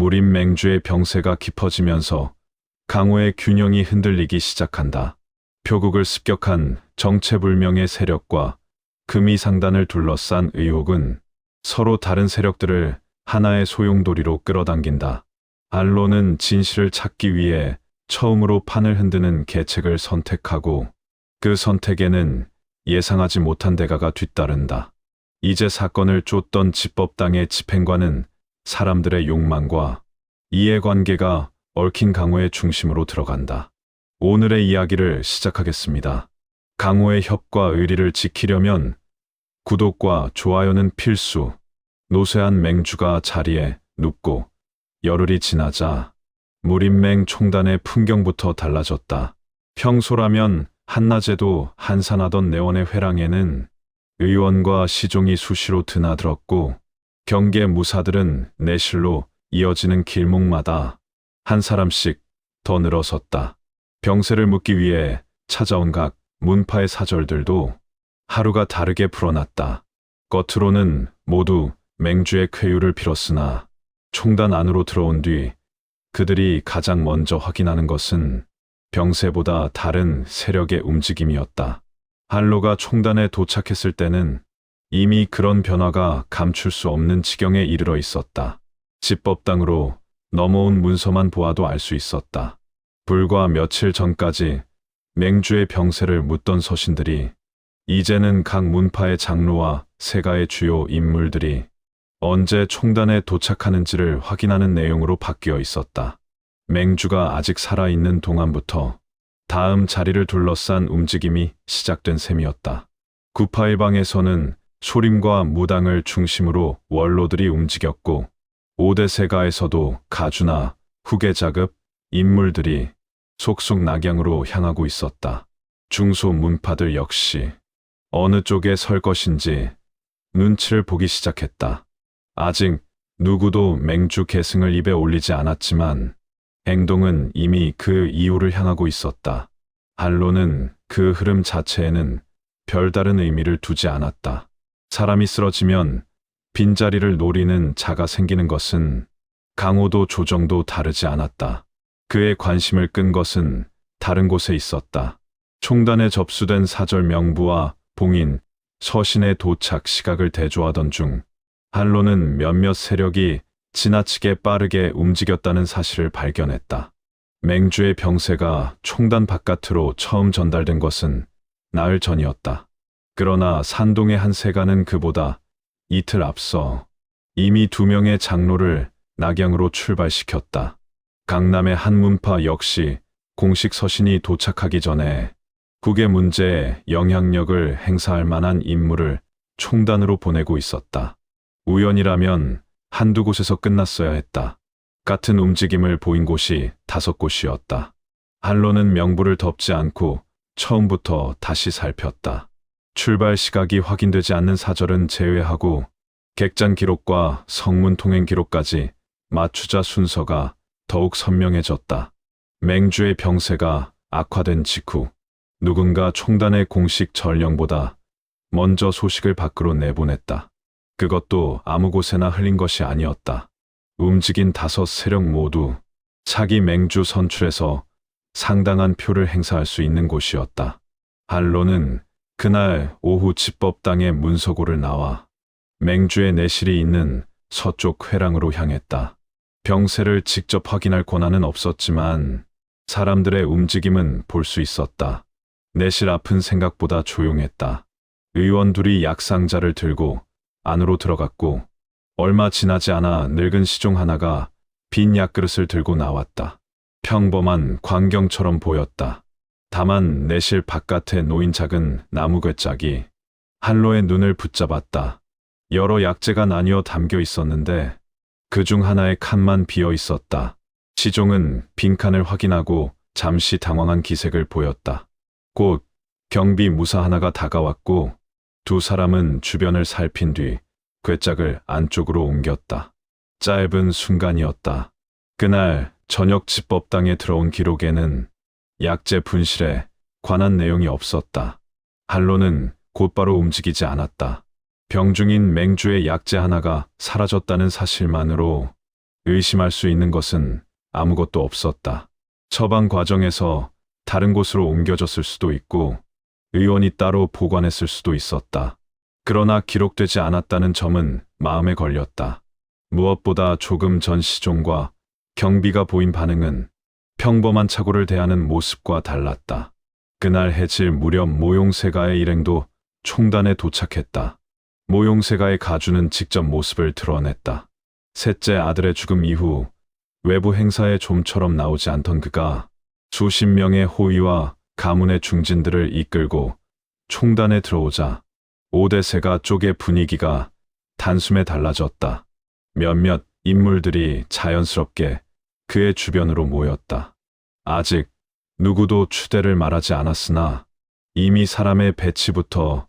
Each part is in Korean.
무림 맹주의 병세가 깊어지면서 강호의 균형이 흔들리기 시작한다. 표국을 습격한 정체불명의 세력과 금이상단을 둘러싼 의혹은 서로 다른 세력들을 하나의 소용돌이로 끌어당긴다. 알로는 진실을 찾기 위해 처음으로 판을 흔드는 계책을 선택하고 그 선택에는 예상하지 못한 대가가 뒤따른다. 이제 사건을 쫓던 집법당의 집행관은 사람들의 욕망과 이해관계가 얽힌 강호의 중심으로 들어간다. 오늘의 이야기를 시작하겠습니다. 강호의 협과 의리를 지키려면 구독과 좋아요는 필수. 노쇠한 맹주가 자리에 눕고 열흘이 지나자 무림맹 총단의 풍경부터 달라졌다. 평소라면 한낮에도 한산하던 내원의 회랑에는 의원과 시종이 수시로 드나들었고 경계 무사들은 내실로 이어지는 길목마다 한 사람씩 더 늘어섰다. 병세를 묻기 위해 찾아온 각 문파의 사절들도 하루가 다르게 불어났다. 겉으로는 모두 맹주의 쾌유를 빌었으나 총단 안으로 들어온 뒤 그들이 가장 먼저 확인하는 것은 병세보다 다른 세력의 움직임이었다. 한로가 총단에 도착했을 때는 이미 그런 변화가 감출 수 없는 지경에 이르러 있었다. 집법당으로 넘어온 문서만 보아도 알 수 있었다. 불과 며칠 전까지 맹주의 병세를 묻던 서신들이 이제는 각 문파의 장로와 세가의 주요 인물들이 언제 총단에 도착하는지를 확인하는 내용으로 바뀌어 있었다. 맹주가 아직 살아있는 동안부터 다음 자리를 둘러싼 움직임이 시작된 셈이었다. 구파일방에서는 소림과 무당을 중심으로 원로들이 움직였고 5대 세가에서도 가주나 후계자급 인물들이 속속 낙양으로 향하고 있었다. 중소 문파들 역시 어느 쪽에 설 것인지 눈치를 보기 시작했다. 아직 누구도 맹주 계승을 입에 올리지 않았지만 행동은 이미 그 이유를 향하고 있었다. 한로는 그 흐름 자체에는 별다른 의미를 두지 않았다. 사람이 쓰러지면 빈자리를 노리는 자가 생기는 것은 강호도 조정도 다르지 않았다. 그의 관심을 끈 것은 다른 곳에 있었다. 총단에 접수된 사절 명부와 봉인, 서신의 도착 시각을 대조하던 중 한로는 몇몇 세력이 지나치게 빠르게 움직였다는 사실을 발견했다. 맹주의 병세가 총단 바깥으로 처음 전달된 것은 나흘 전이었다. 그러나 산동의 한 세가는 그보다 이틀 앞서 이미 2명의 장로를 낙양으로 출발시켰다. 강남의 한 문파 역시 공식 서신이 도착하기 전에 국의 문제에 영향력을 행사할 만한 인물을 총단으로 보내고 있었다. 우연이라면 한두 곳에서 끝났어야 했다. 같은 움직임을 보인 곳이 5곳이었다. 한로는 명부를 덮지 않고 처음부터 다시 살폈다. 출발 시각이 확인되지 않는 사절은 제외하고 객잔 기록과 성문 통행 기록까지 맞추자 순서가 더욱 선명해졌다. 맹주의 병세가 악화된 직후 누군가 총단의 공식 전령보다 먼저 소식을 밖으로 내보냈다. 그것도 아무 곳에나 흘린 것이 아니었다. 움직인 5 세력 모두 차기 맹주 선출에서 상당한 표를 행사할 수 있는 곳이었다. 한로는 그날 오후 집법당의 문서고를 나와 맹주의 내실이 있는 서쪽 회랑으로 향했다. 병세를 직접 확인할 권한은 없었지만 사람들의 움직임은 볼 수 있었다. 내실 앞은 생각보다 조용했다. 의원 둘이 약상자를 들고 안으로 들어갔고 얼마 지나지 않아 늙은 시종 하나가 빈 약그릇을 들고 나왔다. 평범한 광경처럼 보였다. 다만 내실 바깥에 놓인 작은 나무 괴짝이 한로의 눈을 붙잡았다. 여러 약재가 나뉘어 담겨 있었는데 그중 하나의 칸만 비어 있었다. 시종은 빈칸을 확인하고 잠시 당황한 기색을 보였다. 곧 경비 무사 하나가 다가왔고 2 사람은 주변을 살핀 뒤 괴짝을 안쪽으로 옮겼다. 짧은 순간이었다. 그날 저녁 집법당에 들어온 기록에는 약재 분실에 관한 내용이 없었다. 한로는 곧바로 움직이지 않았다. 병중인 맹주의 약재 하나가 사라졌다는 사실만으로 의심할 수 있는 것은 아무것도 없었다. 처방 과정에서 다른 곳으로 옮겨졌을 수도 있고 의원이 따로 보관했을 수도 있었다. 그러나 기록되지 않았다는 점은 마음에 걸렸다. 무엇보다 조금 전 시종과 경비가 보인 반응은 평범한 착오를 대하는 모습과 달랐다. 그날 해질 무렵 모용세가의 일행도 총단에 도착했다. 모용세가의 가주는 직접 모습을 드러냈다. 셋째 아들의 죽음 이후 외부 행사에 좀처럼 나오지 않던 그가 수십 명의 호위와 가문의 중진들을 이끌고 총단에 들어오자 오대세가 쪽의 분위기가 단숨에 달라졌다. 몇몇 인물들이 자연스럽게 그의 주변으로 모였다. 아직 누구도 추대를 말하지 않았으나 이미 사람의 배치부터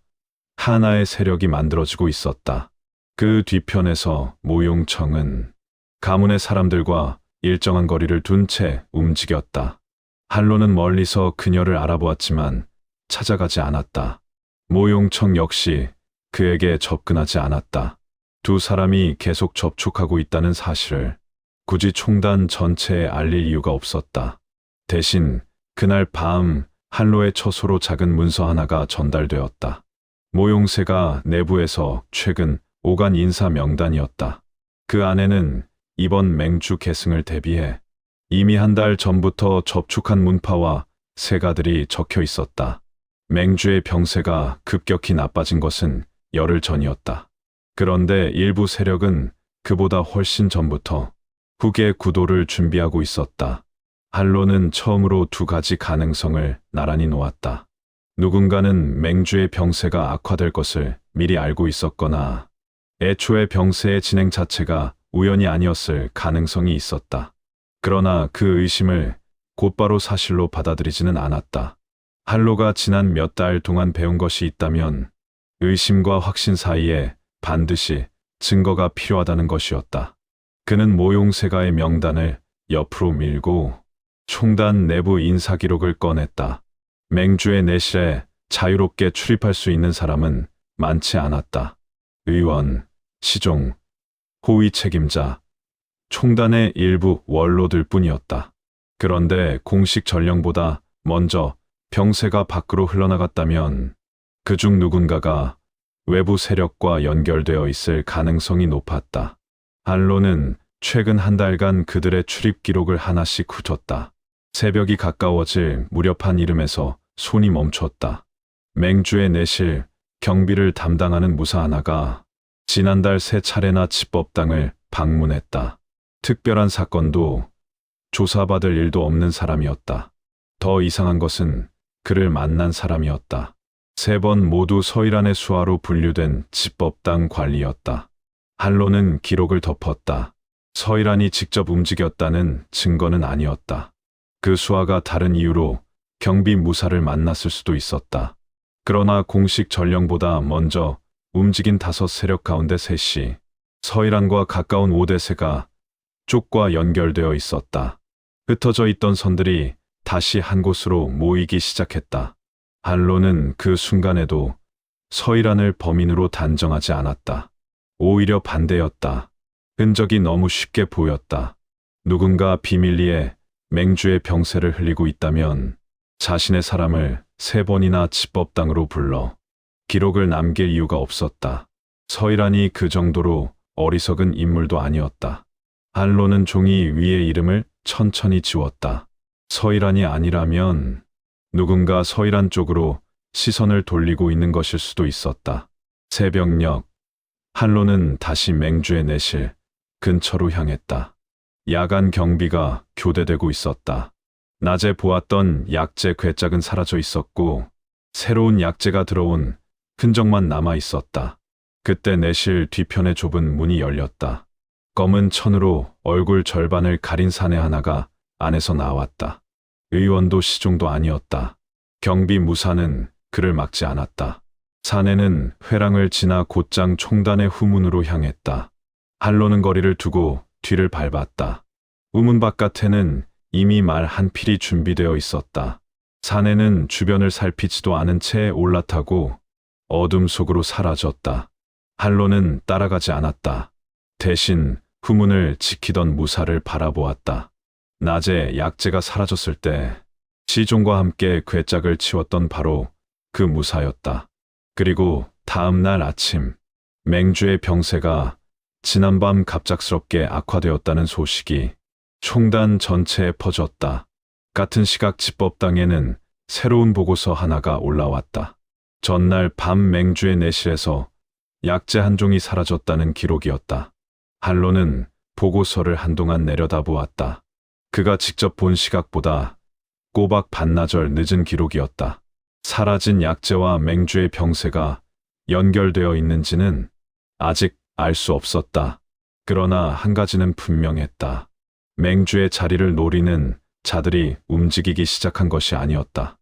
하나의 세력이 만들어지고 있었다. 그 뒤편에서 모용청은 가문의 사람들과 일정한 거리를 둔 채 움직였다. 한로는 멀리서 그녀를 알아보았지만 찾아가지 않았다. 모용청 역시 그에게 접근하지 않았다. 두 사람이 계속 접촉하고 있다는 사실을 굳이 총단 전체에 알릴 이유가 없었다. 대신 그날 밤 한로의 처소로 작은 문서 하나가 전달되었다. 모용세가 내부에서 최근 오간 인사 명단이었다. 그 안에는 이번 맹주 계승을 대비해 이미 한 달 전부터 접촉한 문파와 세가들이 적혀 있었다. 맹주의 병세가 급격히 나빠진 것은 열흘 전이었다. 그런데 일부 세력은 그보다 훨씬 전부터 후계 구도를 준비하고 있었다. 한로는 처음으로 두 가지 가능성을 나란히 놓았다. 누군가는 맹주의 병세가 악화될 것을 미리 알고 있었거나 애초에 병세의 진행 자체가 우연이 아니었을 가능성이 있었다. 그러나 그 의심을 곧바로 사실로 받아들이지는 않았다. 한로가 지난 몇 달 동안 배운 것이 있다면 의심과 확신 사이에 반드시 증거가 필요하다는 것이었다. 그는 모용세가의 명단을 옆으로 밀고 총단 내부 인사 기록을 꺼냈다. 맹주의 내실에 자유롭게 출입할 수 있는 사람은 많지 않았다. 의원, 시종, 호위 책임자, 총단의 일부 원로들 뿐이었다. 그런데 공식 전령보다 먼저 병세가 밖으로 흘러나갔다면 그중 누군가가 외부 세력과 연결되어 있을 가능성이 높았다. 한로는 최근 한 달간 그들의 출입 기록을 하나씩 훑었다. 새벽이 가까워질 무렵한 이름에서 손이 멈췄다. 맹주의 내실, 경비를 담당하는 무사 하나가 지난달 3차례나 집법당을 방문했다. 특별한 사건도 조사받을 일도 없는 사람이었다. 더 이상한 것은 그를 만난 사람이었다. 3번 모두 서일안의 수하로 분류된 집법당 관리였다. 한로는 기록을 덮었다. 서일안이 직접 움직였다는 증거는 아니었다. 그 수하가 다른 이유로 경비 무사를 만났을 수도 있었다. 그러나 공식 전령보다 먼저 움직인 5 세력 가운데 셋이 서일안과 가까운 5대세가 쪽과 연결되어 있었다. 흩어져 있던 선들이 다시 한 곳으로 모이기 시작했다. 한로는 그 순간에도 서일안을 범인으로 단정하지 않았다. 오히려 반대였다. 흔적이 너무 쉽게 보였다. 누군가 비밀리에 맹주의 병세를 흘리고 있다면 자신의 사람을 3번이나 집법당으로 불러 기록을 남길 이유가 없었다. 서일안이 그 정도로 어리석은 인물도 아니었다. 한로는 종이 위의 이름을 천천히 지웠다. 서일안이 아니라면 누군가 서일안 쪽으로 시선을 돌리고 있는 것일 수도 있었다. 새벽녘, 한로는 다시 맹주의 내실 근처로 향했다. 야간 경비가 교대되고 있었다. 낮에 보았던 약재 괴짝은 사라져 있었고 새로운 약재가 들어온 흔적만 남아 있었다. 그때 내실 뒤편의 좁은 문이 열렸다. 검은 천으로 얼굴 절반을 가린 사내 하나가 안에서 나왔다. 의원도 시종도 아니었다. 경비 무사는 그를 막지 않았다. 사내는 회랑을 지나 곧장 총단의 후문으로 향했다. 한로는 거리를 두고 뒤를 밟았다. 우문 바깥에는 이미 말 한 필이 준비되어 있었다. 사내는 주변을 살피지도 않은 채 올라타고 어둠 속으로 사라졌다. 한로는 따라가지 않았다. 대신 후문을 지키던 무사를 바라보았다. 낮에 약재가 사라졌을 때 시종과 함께 괴짝을 치웠던 바로 그 무사였다. 그리고 다음 날 아침 맹주의 병세가 지난밤 갑작스럽게 악화되었다는 소식이 총단 전체에 퍼졌다. 같은 시각 집법당에는 새로운 보고서 하나가 올라왔다. 전날 밤 맹주의 내실에서 약재 한 종이 사라졌다는 기록이었다. 한로는 보고서를 한동안 내려다보았다. 그가 직접 본 시각보다 꼬박 반나절 늦은 기록이었다. 사라진 약재와 맹주의 병세가 연결되어 있는지는 아직 알 수 없었다. 그러나 한 가지는 분명했다. 맹주의 자리를 노리는 자들이 움직이기 시작한 것이 아니었다.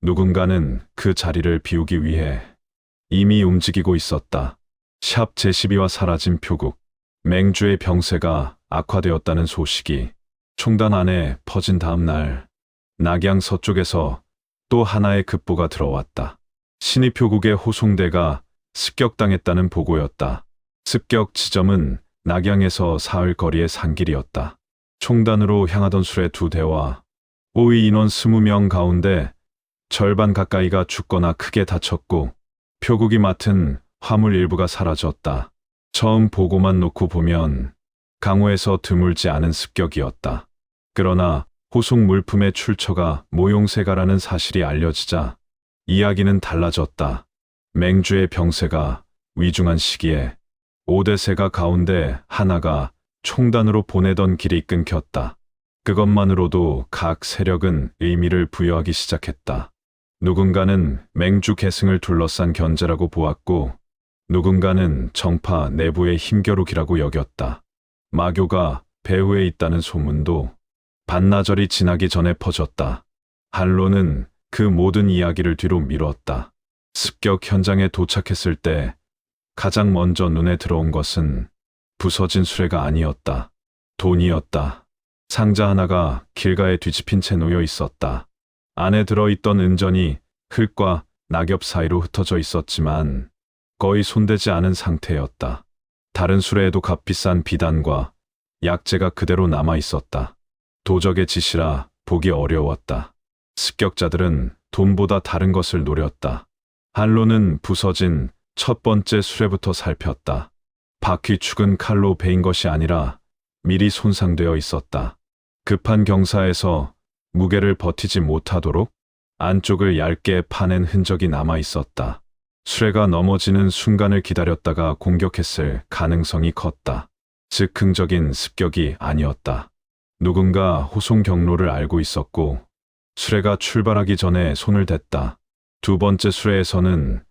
누군가는 그 자리를 비우기 위해 이미 움직이고 있었다. 샵 제12와 사라진 표국, 맹주의 병세가 악화되었다는 소식이 총단 안에 퍼진 다음 날 낙양 서쪽에서 또 하나의 급보가 들어왔다. 신의 표국의 호송대가 습격당했다는 보고였다. 습격 지점은 낙양에서 사흘 거리의 산길이었다. 총단으로 향하던 수레 2대와 호위 인원 20명 가운데 절반 가까이가 죽거나 크게 다쳤고 표국이 맡은 화물 일부가 사라졌다. 처음 보고만 놓고 보면 강호에서 드물지 않은 습격이었다. 그러나 호송 물품의 출처가 모용세가라는 사실이 알려지자 이야기는 달라졌다. 맹주의 병세가 위중한 시기에 5대세가 가운데 하나가 총단으로 보내던 길이 끊겼다. 그것만으로도 각 세력은 의미를 부여하기 시작했다. 누군가는 맹주 계승을 둘러싼 견제라고 보았고 누군가는 정파 내부의 힘겨루기라고 여겼다. 마교가 배후에 있다는 소문도 반나절이 지나기 전에 퍼졌다. 한로는 그 모든 이야기를 뒤로 미뤘다. 습격 현장에 도착했을 때 가장 먼저 눈에 들어온 것은 부서진 수레가 아니었다. 돈이었다. 상자 하나가 길가에 뒤집힌 채 놓여 있었다. 안에 들어있던 은전이 흙과 낙엽 사이로 흩어져 있었지만 거의 손대지 않은 상태였다. 다른 수레에도 값비싼 비단과 약재가 그대로 남아 있었다. 도적의 짓이라 보기 어려웠다. 습격자들은 돈보다 다른 것을 노렸다. 한로는 부서진 첫 번째 수레부터 살폈다. 바퀴 축은 칼로 베인 것이 아니라 미리 손상되어 있었다. 급한 경사에서 무게를 버티지 못하도록 안쪽을 얇게 파낸 흔적이 남아 있었다. 수레가 넘어지는 순간을 기다렸다가 공격했을 가능성이 컸다. 즉흥적인 습격이 아니었다. 누군가 호송 경로를 알고 있었고 수레가 출발하기 전에 손을 댔다. 두 번째 수레에서는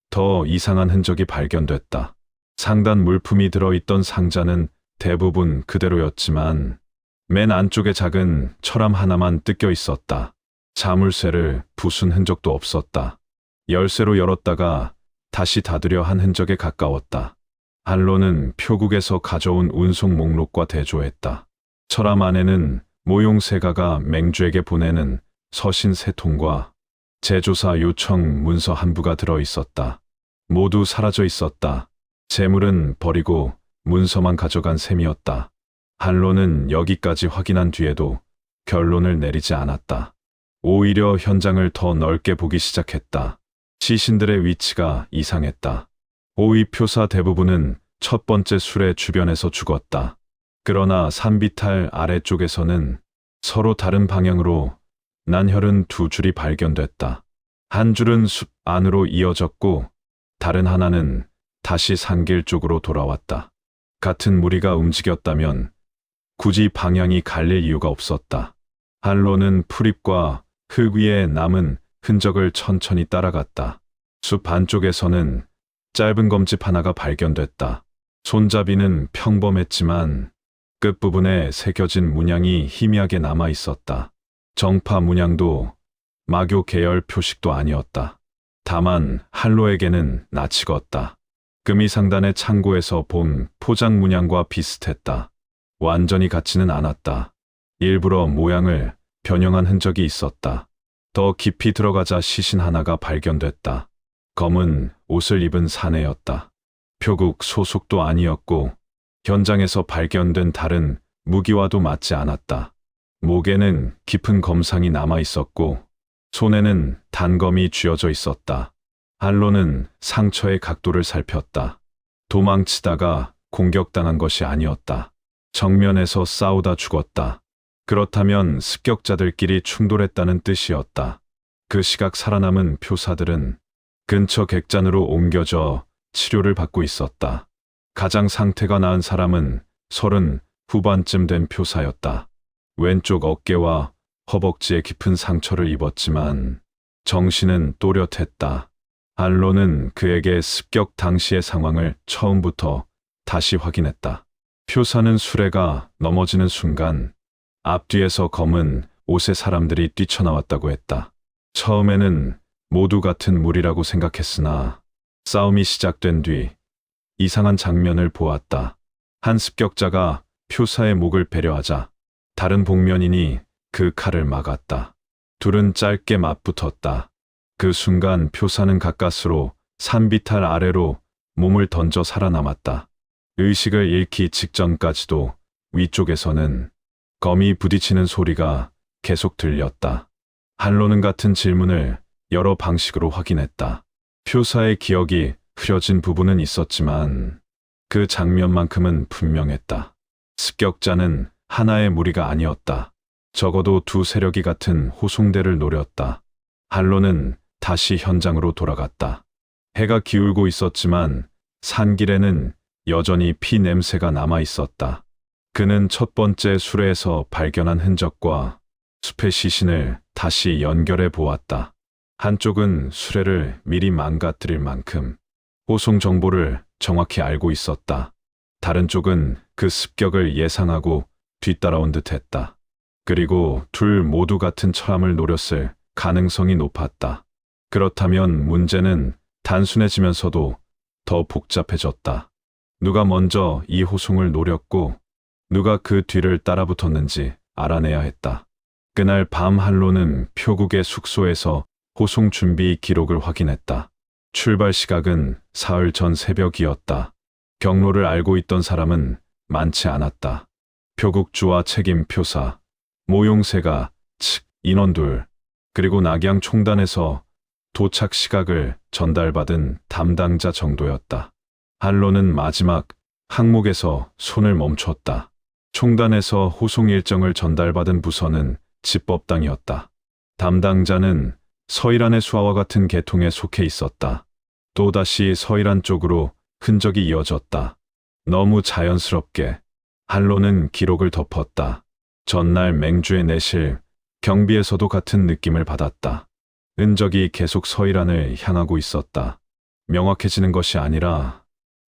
더 이상한 흔적이 발견됐다. 상단 물품이 들어있던 상자는 대부분 그대로였지만 맨 안쪽에 작은 철암 하나만 뜯겨 있었다. 자물쇠를 부순 흔적도 없었다. 열쇠로 열었다가 다시 닫으려 한 흔적에 가까웠다. 한로는 표국에서 가져온 운송 목록과 대조했다. 철암 안에는 모용세가가 맹주에게 보내는 서신 3통과 제조사 요청 문서 한 부가 들어 있었다. 모두 사라져 있었다. 재물은 버리고 문서만 가져간 셈이었다. 한로는 여기까지 확인한 뒤에도 결론을 내리지 않았다. 오히려 현장을 더 넓게 보기 시작했다. 시신들의 위치가 이상했다. 호위 표사 대부분은 첫 번째 수레 주변에서 죽었다. 그러나 산비탈 아래쪽에서는 서로 다른 방향으로 난혈은 2줄이 발견됐다. 한 줄은 숲 안으로 이어졌고 다른 하나는 다시 산길 쪽으로 돌아왔다. 같은 무리가 움직였다면 굳이 방향이 갈릴 이유가 없었다. 한로는 풀잎과 흙 위에 남은 흔적을 천천히 따라갔다. 숲 안쪽에서는 짧은 검집 하나가 발견됐다. 손잡이는 평범했지만 끝부분에 새겨진 문양이 희미하게 남아 있었다. 정파 문양도 마교 계열 표식도 아니었다. 다만 한로에게는 낯익었다. 금이상단의 창고에서 본 포장 문양과 비슷했다. 완전히 같지는 않았다. 일부러 모양을 변형한 흔적이 있었다. 더 깊이 들어가자 시신 하나가 발견됐다. 검은 옷을 입은 사내였다. 표국 소속도 아니었고 현장에서 발견된 다른 무기와도 맞지 않았다. 목에는 깊은 검상이 남아 있었고 손에는 단검이 쥐어져 있었다. 한로는 상처의 각도를 살폈다. 도망치다가 공격당한 것이 아니었다. 정면에서 싸우다 죽었다. 그렇다면 습격자들끼리 충돌했다는 뜻이었다. 그 시각 살아남은 표사들은 근처 객잔으로 옮겨져 치료를 받고 있었다. 가장 상태가 나은 사람은 30 후반쯤 된 표사였다. 왼쪽 어깨와 허벅지에 깊은 상처를 입었지만 정신은 또렷했다. 한로는 그에게 습격 당시의 상황을 처음부터 다시 확인했다. 표사는 수레가 넘어지는 순간 앞뒤에서 검은 옷의 사람들이 뛰쳐나왔다고 했다. 처음에는 모두 같은 무리라고 생각했으나 싸움이 시작된 뒤 이상한 장면을 보았다. 한 습격자가 표사의 목을 배려하자 다른 복면인이 그 칼을 막았다. 둘은 짧게 맞붙었다. 그 순간 표사는 가까스로 산비탈 아래로 몸을 던져 살아남았다. 의식을 잃기 직전까지도 위쪽에서는 검이 부딪히는 소리가 계속 들렸다. 한로는 같은 질문을 여러 방식으로 확인했다. 표사의 기억이 흐려진 부분은 있었지만 그 장면만큼은 분명했다. 습격자는 하나의 무리가 아니었다. 적어도 두 세력이 같은 호송대를 노렸다. 한로는 다시 현장으로 돌아갔다. 해가 기울고 있었지만 산길에는 여전히 피 냄새가 남아 있었다. 그는 첫 번째 수레에서 발견한 흔적과 숲의 시신을 다시 연결해 보았다. 한쪽은 수레를 미리 망가뜨릴 만큼 호송 정보를 정확히 알고 있었다. 다른 쪽은 그 습격을 예상하고 뒤따라온 듯했다. 그리고 둘 모두 같은 처함을 노렸을 가능성이 높았다. 그렇다면 문제는 단순해지면서도 더 복잡해졌다. 누가 먼저 이 호송을 노렸고 누가 그 뒤를 따라붙었는지 알아내야 했다. 그날 밤 한로는 표국의 숙소에서 호송 준비 기록을 확인했다. 출발 시각은 사흘 전 새벽이었다. 경로를 알고 있던 사람은 많지 않았다. 표국주와 책임 표사, 모용세가 측 인원 둘, 그리고 낙양 총단에서 도착 시각을 전달받은 담당자 정도였다. 한로는 마지막 항목에서 손을 멈췄다. 총단에서 호송 일정을 전달받은 부서는 집법당이었다. 담당자는 서일안의 수하와 같은 계통에 속해 있었다. 또다시 서일안 쪽으로 흔적이 이어졌다. 너무 자연스럽게 한로는 기록을 덮었다. 전날 맹주의 내실, 경비에서도 같은 느낌을 받았다. 흔적이 계속 서일안을 향하고 있었다. 명확해지는 것이 아니라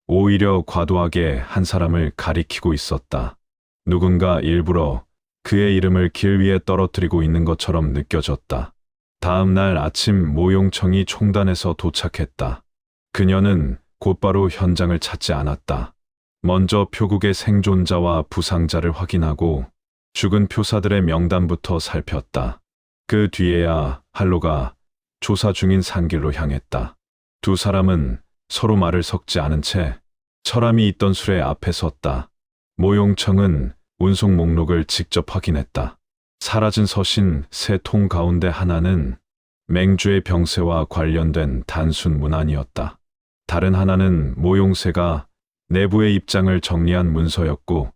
오히려 과도하게 한 사람을 가리키고 있었다. 누군가 일부러 그의 이름을 길 위에 떨어뜨리고 있는 것처럼 느껴졌다. 다음 날 아침 모용청이 총단에서 도착했다. 그녀는 곧바로 현장을 찾지 않았다. 먼저 표국의 생존자와 부상자를 확인하고 죽은 표사들의 명단부터 살폈다. 그 뒤에야 한로가 조사 중인 산길로 향했다. 두 사람은 서로 말을 섞지 않은 채 철암이 있던 수레 앞에 섰다. 모용청은 운송 목록을 직접 확인했다. 사라진 서신 3통 가운데 하나는 맹주의 병세와 관련된 단순 문안이었다. 다른 하나는 모용세가 내부의 입장을 정리한 문서였고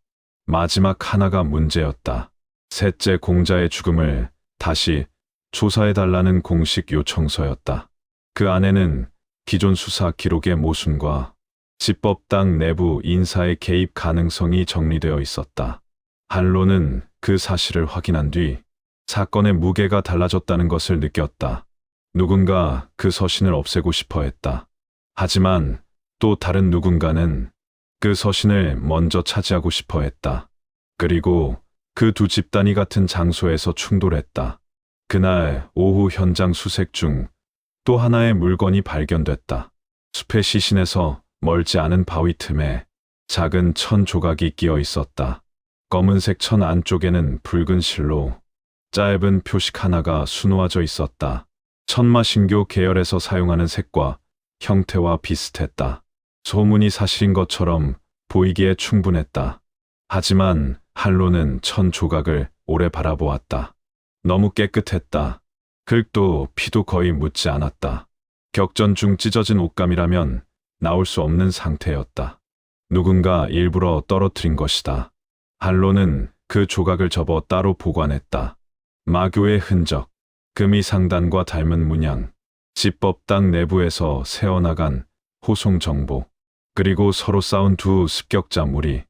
마지막 하나가 문제였다. 셋째 공자의 죽음을 다시 조사해달라는 공식 요청서였다. 그 안에는 기존 수사 기록의 모순과 집법당 내부 인사의 개입 가능성이 정리되어 있었다. 한로는 그 사실을 확인한 뒤 사건의 무게가 달라졌다는 것을 느꼈다. 누군가 그 서신을 없애고 싶어 했다. 하지만 또 다른 누군가는 그 서신을 먼저 차지하고 싶어 했다. 그리고 그 두 집단이 같은 장소에서 충돌했다. 그날 오후 현장 수색 중 또 하나의 물건이 발견됐다. 숲의 시신에서 멀지 않은 바위 틈에 작은 천 조각이 끼어 있었다. 검은색 천 안쪽에는 붉은 실로 짧은 표식 하나가 수놓아져 있었다. 천마신교 계열에서 사용하는 색과 형태와 비슷했다. 소문이 사실인 것처럼 보이기에 충분했다. 하지만 한로는 천 조각을 오래 바라보았다. 너무 깨끗했다. 흙도 피도 거의 묻지 않았다. 격전 중 찢어진 옷감이라면 나올 수 없는 상태였다. 누군가 일부러 떨어뜨린 것이다. 한로는 그 조각을 접어 따로 보관했다. 마교의 흔적, 금이 상단과 닮은 문양, 집법당 내부에서 새어나간 호송 정보, 그리고 서로 싸운 두 습격자 무리,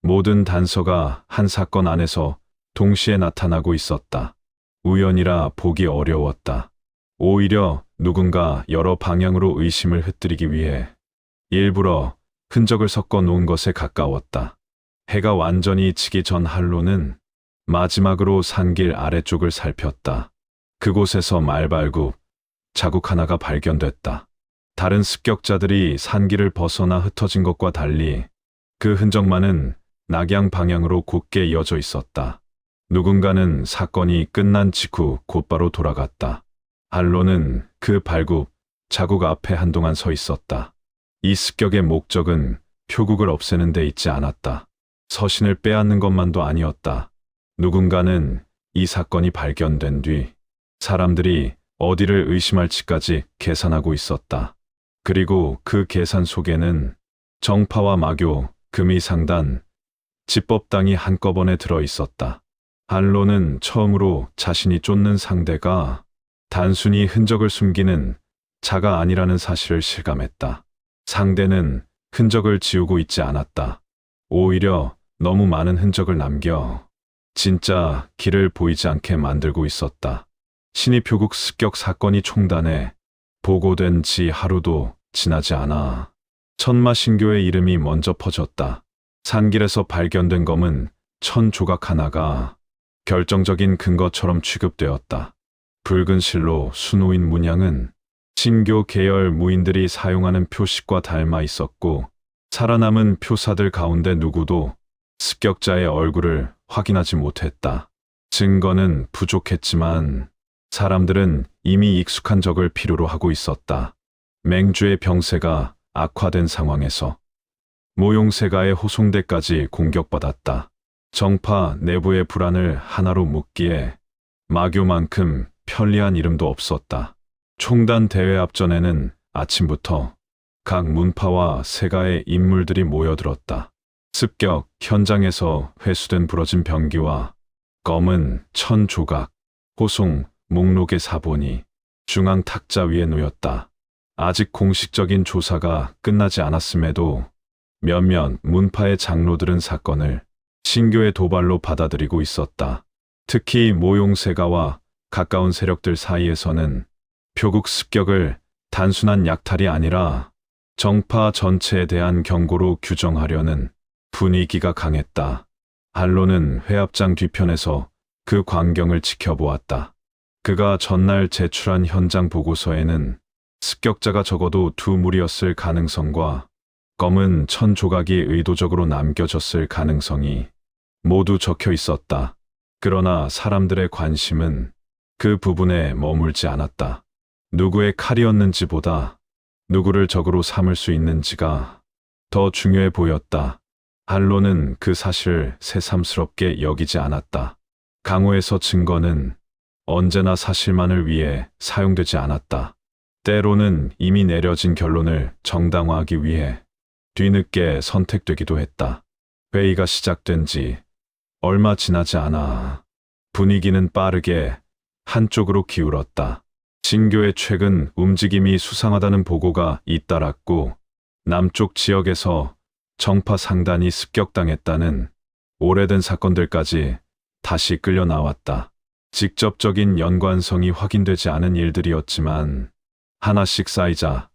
모든 단서가 한 사건 안에서 동시에 나타나고 있었다. 우연이라 보기 어려웠다. 오히려 누군가 여러 방향으로 의심을 흩뜨리기 위해 일부러 흔적을 섞어 놓은 것에 가까웠다. 해가 완전히 지기 전 한로는 마지막으로 산길 아래쪽을 살폈다. 그곳에서 말발굽, 자국 하나가 발견됐다. 다른 습격자들이 산길을 벗어나 흩어진 것과 달리 그 흔적만은 낙양 방향으로 곧게 이어져 있었다. 누군가는 사건이 끝난 직후 곧바로 돌아갔다. 한로는 그 발굽, 자국 앞에 한동안 서 있었다. 이 습격의 목적은 표국을 없애는 데 있지 않았다. 서신을 빼앗는 것만도 아니었다. 누군가는 이 사건이 발견된 뒤 사람들이 어디를 의심할지까지 계산하고 있었다. 그리고 그 계산 속에는 정파와 마교, 금이상단, 집법당이 한꺼번에 들어 있었다. 한로는 처음으로 자신이 쫓는 상대가 단순히 흔적을 숨기는 자가 아니라는 사실을 실감했다. 상대는 흔적을 지우고 있지 않았다. 오히려 너무 많은 흔적을 남겨 진짜 길을 보이지 않게 만들고 있었다. 신입표국 습격 사건이 총단에 보고된 지 하루도 지나지 않아 천마신교의 이름이 먼저 퍼졌다. 산길에서 발견된 검은 천 조각 하나가 결정적인 근거처럼 취급되었다. 붉은 실로 수놓인 문양은 신교 계열 무인들이 사용하는 표식과 닮아 있었고 살아남은 표사들 가운데 누구도 습격자의 얼굴을 확인하지 못했다. 증거는 부족했지만 사람들은 이미 익숙한 적을 필요로 하고 있었다. 맹주의 병세가 악화된 상황에서 모용세가의 호송대까지 공격받았다. 정파 내부의 불안을 하나로 묶기에 마교만큼 편리한 이름도 없었다. 총단 대회 앞전에는 아침부터 각 문파와 세가의 인물들이 모여들었다. 습격 현장에서 회수된 부러진 병기와 검은 천 조각, 호송 목록의 사본이 중앙 탁자 위에 놓였다. 아직 공식적인 조사가 끝나지 않았음에도 몇몇 문파의 장로들은 사건을 신교의 도발로 받아들이고 있었다. 특히 모용세가와 가까운 세력들 사이에서는 표국 습격을 단순한 약탈이 아니라 정파 전체에 대한 경고로 규정하려는 분위기가 강했다. 한로는 회합장 뒤편에서 그 광경을 지켜보았다. 그가 전날 제출한 현장 보고서에는 습격자가 적어도 두 무리였을 가능성과 검은 천 조각이 의도적으로 남겨졌을 가능성이 모두 적혀 있었다. 그러나 사람들의 관심은 그 부분에 머물지 않았다. 누구의 칼이었는지보다 누구를 적으로 삼을 수 있는지가 더 중요해 보였다. 한로는 그 사실을 새삼스럽게 여기지 않았다. 강호에서 증거는 언제나 사실만을 위해 사용되지 않았다. 때로는 이미 내려진 결론을 정당화하기 위해 뒤늦게 선택되기도 했다. 회의가 시작된 지 얼마 지나지 않아 분위기는 빠르게 한쪽으로 기울었다. 신교의 최근 움직임이 수상하다는 보고가 잇따랐고 남쪽 지역에서 정파 상단이 습격당했다는 오래된 사건들까지 다시 끌려 나왔다. 직접적인 연관성이 확인되지 않은 일들이었지만 하나씩 쌓이자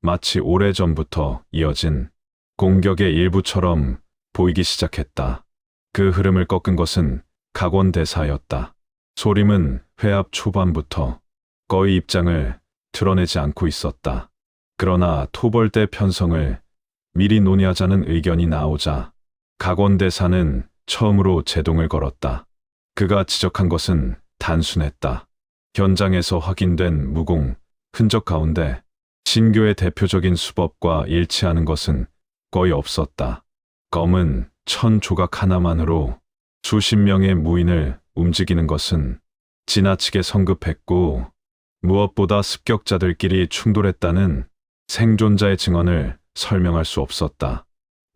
마치 오래전부터 이어진 공격의 일부처럼 보이기 시작했다. 그 흐름을 꺾은 것은 각원대사였다. 소림은 회합 초반부터 거의 입장을 드러내지 않고 있었다. 그러나 토벌대 편성을 미리 논의하자는 의견이 나오자 각원대사는 처음으로 제동을 걸었다. 그가 지적한 것은 단순했다. 현장에서 확인된 무공, 흔적 가운데 신교의 대표적인 수법과 일치하는 것은 거의 없었다. 검은 천 조각 하나만으로 수십 명의 무인을 움직이는 것은 지나치게 성급했고 무엇보다 습격자들끼리 충돌했다는 생존자의 증언을 설명할 수 없었다.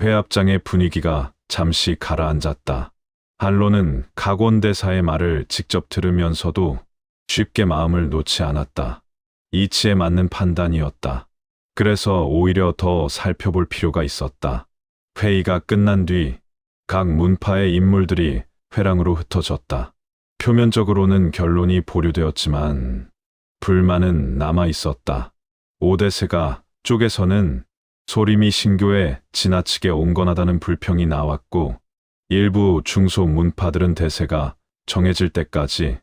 회합장의 분위기가 잠시 가라앉았다. 한로는 각원대사의 말을 직접 들으면서도 쉽게 마음을 놓지 않았다. 이치에 맞는 판단이었다. 그래서 오히려 더 살펴볼 필요가 있었다. 회의가 끝난 뒤 각 문파의 인물들이 회랑으로 흩어졌다. 표면적으로는 결론이 보류되었지만 불만은 남아 있었다. 오대세가 쪽에서는 소림이 신교에 지나치게 온건하다는 불평이 나왔고 일부 중소 문파들은 대세가 정해질 때까지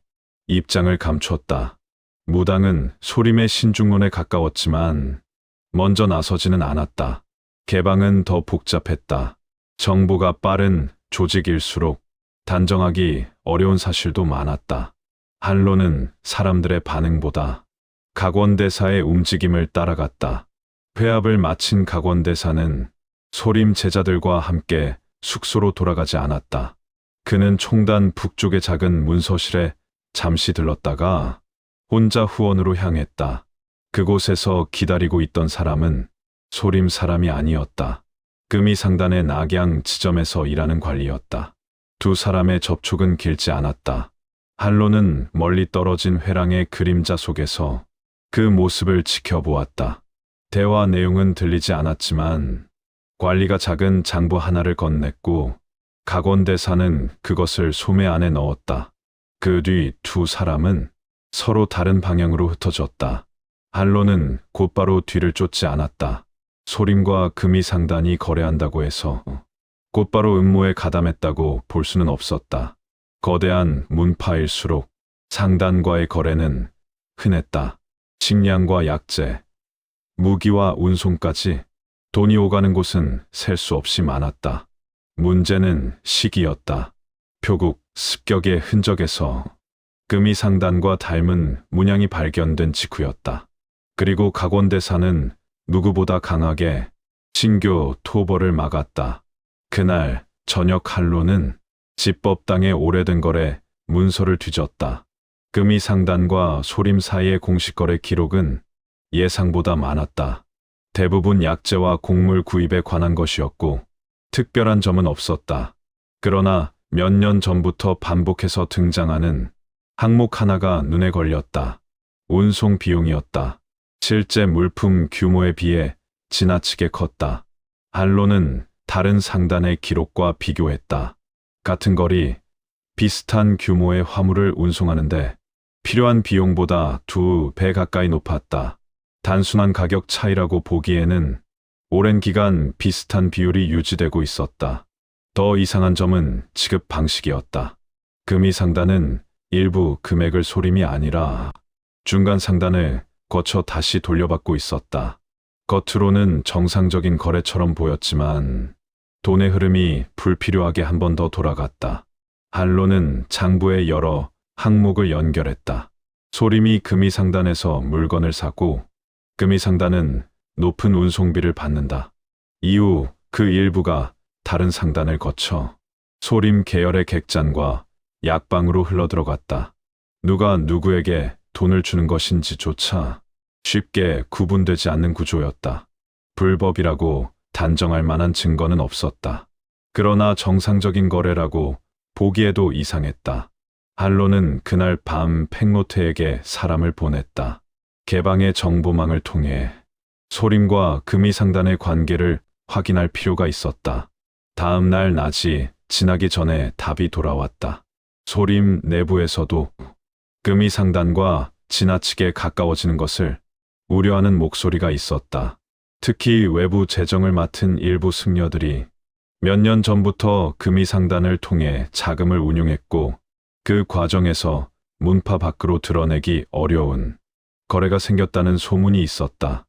입장을 감췄다. 무당은 소림의 신중론에 가까웠지만 먼저 나서지는 않았다. 개방은 더 복잡했다. 정보가 빠른 조직일수록 단정하기 어려운 사실도 많았다. 한로는 사람들의 반응보다 각원대사의 움직임을 따라갔다. 회합을 마친 각원대사는 소림 제자들과 함께 숙소로 돌아가지 않았다. 그는 총단 북쪽의 작은 문서실에 잠시 들렀다가 혼자 후원으로 향했다. 그곳에서 기다리고 있던 사람은 소림 사람이 아니었다. 금이상단의 낙양 지점에서 일하는 관리였다. 두 사람의 접촉은 길지 않았다. 한로는 멀리 떨어진 회랑의 그림자 속에서 그 모습을 지켜보았다. 대화 내용은 들리지 않았지만 관리가 작은 장부 하나를 건넸고 각원대사는 그것을 소매 안에 넣었다. 그 뒤 두 사람은 서로 다른 방향으로 흩어졌다. 한로는 곧바로 뒤를 쫓지 않았다. 소림과 금이상단이 거래한다고 해서 곧바로 음모에 가담했다고 볼 수는 없었다. 거대한 문파일수록 상단과의 거래는 흔했다. 식량과 약재, 무기와 운송까지 돈이 오가는 곳은 셀 수 없이 많았다. 문제는 시기였다. 표국 습격의 흔적에서 금이상단과 닮은 문양이 발견된 직후였다. 그리고 각원대사는 누구보다 강하게 신교 토벌을 막았다. 그날 저녁 한로는 집법당의 오래된 거래 문서를 뒤졌다. 금이상단과 소림 사이의 공식거래 기록은 예상보다 많았다. 대부분 약재와 곡물 구입에 관한 것이었고 특별한 점은 없었다. 그러나 몇 년 전부터 반복해서 등장하는 항목 하나가 눈에 걸렸다. 운송 비용이었다. 실제 물품 규모에 비해 지나치게 컸다. 한로는 다른 상단의 기록과 비교했다. 같은 거리, 비슷한 규모의 화물을 운송하는데 필요한 비용보다 2배 가까이 높았다. 단순한 가격 차이라고 보기에는 오랜 기간 비슷한 비율이 유지되고 있었다. 더 이상한 점은 지급 방식이었다. 금이상단은 일부 금액을 소림이 아니라 중간 상단을 거쳐 다시 돌려받고 있었다. 겉으로는 정상적인 거래처럼 보였지만 돈의 흐름이 불필요하게 한 번 더 돌아갔다. 한로는 장부의 여러 항목을 연결했다. 소림이 금이상단에서 물건을 사고 금이상단은 높은 운송비를 받는다. 이후 그 일부가 다른 상단을 거쳐 소림 계열의 객잔과 약방으로 흘러들어갔다. 누가 누구에게 돈을 주는 것인지조차 쉽게 구분되지 않는 구조였다. 불법이라고 단정할 만한 증거는 없었다. 그러나 정상적인 거래라고 보기에도 이상했다. 한로는 그날 밤 팽로테에게 사람을 보냈다. 개방의 정보망을 통해 소림과 금이상단의 관계를 확인할 필요가 있었다. 다음 날 낮이 지나기 전에 답이 돌아왔다. 소림 내부에서도 금이상단과 지나치게 가까워지는 것을 우려하는 목소리가 있었다. 특히 외부 재정을 맡은 일부 승려들이 몇 년 전부터 금이상단을 통해 자금을 운용했고 그 과정에서 문파 밖으로 드러내기 어려운 거래가 생겼다는 소문이 있었다.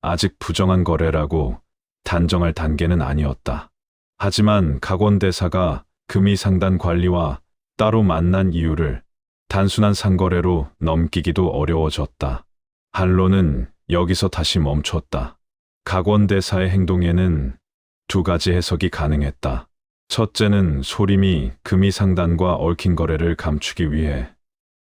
아직 부정한 거래라고 단정할 단계는 아니었다. 하지만 각원대사가 금이상단 관리와 따로 만난 이유를 단순한 상거래로 넘기기도 어려워졌다. 한로는 여기서 다시 멈췄다. 각원대사의 행동에는 두 가지 해석이 가능했다. 첫째는 소림이 금이 상단과 얽힌 거래를 감추기 위해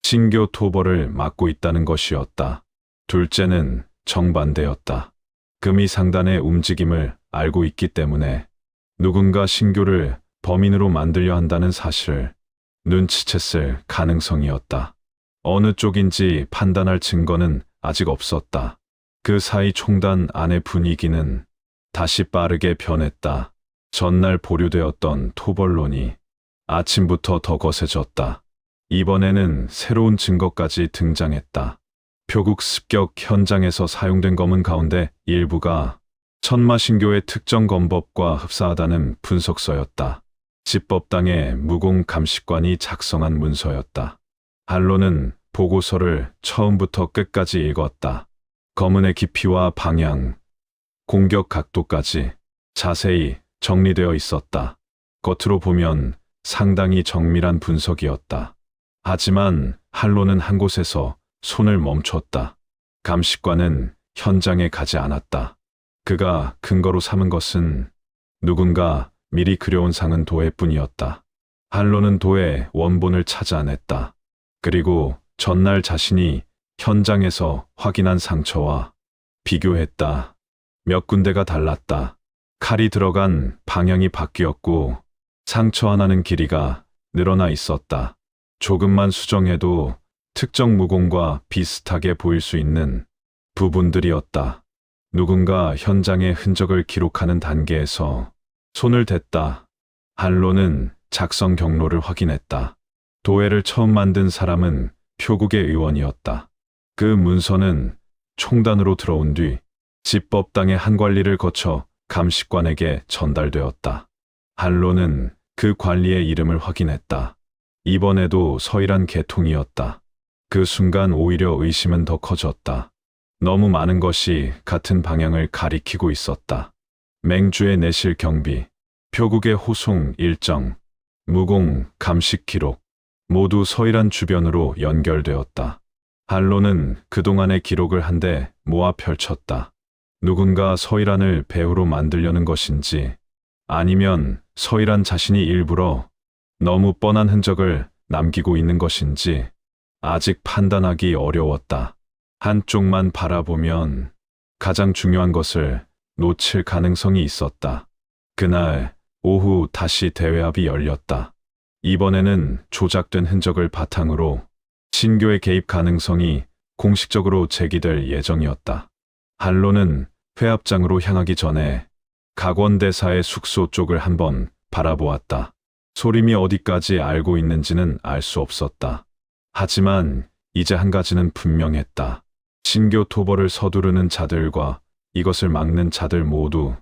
신교 토벌을 막고 있다는 것이었다. 둘째는 정반대였다. 금이 상단의 움직임을 알고 있기 때문에 누군가 신교를 범인으로 만들려 한다는 사실을 눈치챘을 가능성이었다. 어느 쪽인지 판단할 증거는 아직 없었다. 그 사이 총단 안의 분위기는 다시 빠르게 변했다. 전날 보류되었던 토벌론이 아침부터 더 거세졌다. 이번에는 새로운 증거까지 등장했다. 표국 습격 현장에서 사용된 검은 가운데 일부가 천마신교의 특정 검법과 흡사하다는 분석서였다. 집법당의 무공 감식관이 작성한 문서였다. 한로는 보고서를 처음부터 끝까지 읽었다. 검은의 깊이와 방향, 공격 각도까지 자세히 정리되어 있었다. 겉으로 보면 상당히 정밀한 분석이었다. 하지만 한로는 한 곳에서 손을 멈췄다. 감식관은 현장에 가지 않았다. 그가 근거로 삼은 것은 누군가 미리 그려온 상은 도해뿐이었다. 한로는 도의 원본을 찾아냈다. 그리고 전날 자신이 현장에서 확인한 상처와 비교했다. 몇 군데가 달랐다. 칼이 들어간 방향이 바뀌었고 상처 하나는 길이가 늘어나 있었다. 조금만 수정해도 특정 무공과 비슷하게 보일 수 있는 부분들이었다. 누군가 현장의 흔적을 기록하는 단계에서 손을 댔다. 한로는 작성 경로를 확인했다. 도회를 처음 만든 사람은 표국의 의원이었다. 그 문서는 총단으로 들어온 뒤 집법당의 한 관리를 거쳐 감식관에게 전달되었다. 한로는 그 관리의 이름을 확인했다. 이번에도 서일한 계통이었다. 그 순간 오히려 의심은 더 커졌다. 너무 많은 것이 같은 방향을 가리키고 있었다. 맹주의 내실 경비, 표국의 호송 일정, 무공 감식 기록, 모두 서일한 주변으로 연결되었다. 한로는 그동안의 기록을 한데 모아 펼쳤다. 누군가 서일한을 배후로 만들려는 것인지 아니면 서일한 자신이 일부러 너무 뻔한 흔적을 남기고 있는 것인지 아직 판단하기 어려웠다. 한쪽만 바라보면 가장 중요한 것을 놓칠 가능성이 있었다. 그날 오후 다시 대회합이 열렸다. 이번에는 조작된 흔적을 바탕으로 신교의 개입 가능성이 공식적으로 제기될 예정이었다. 한로는 회합장으로 향하기 전에 각원대사의 숙소 쪽을 한번 바라보았다. 소림이 어디까지 알고 있는지는 알 수 없었다. 하지만 이제 한 가지는 분명했다. 신교 토벌을 서두르는 자들과 이것을 막는 자들 모두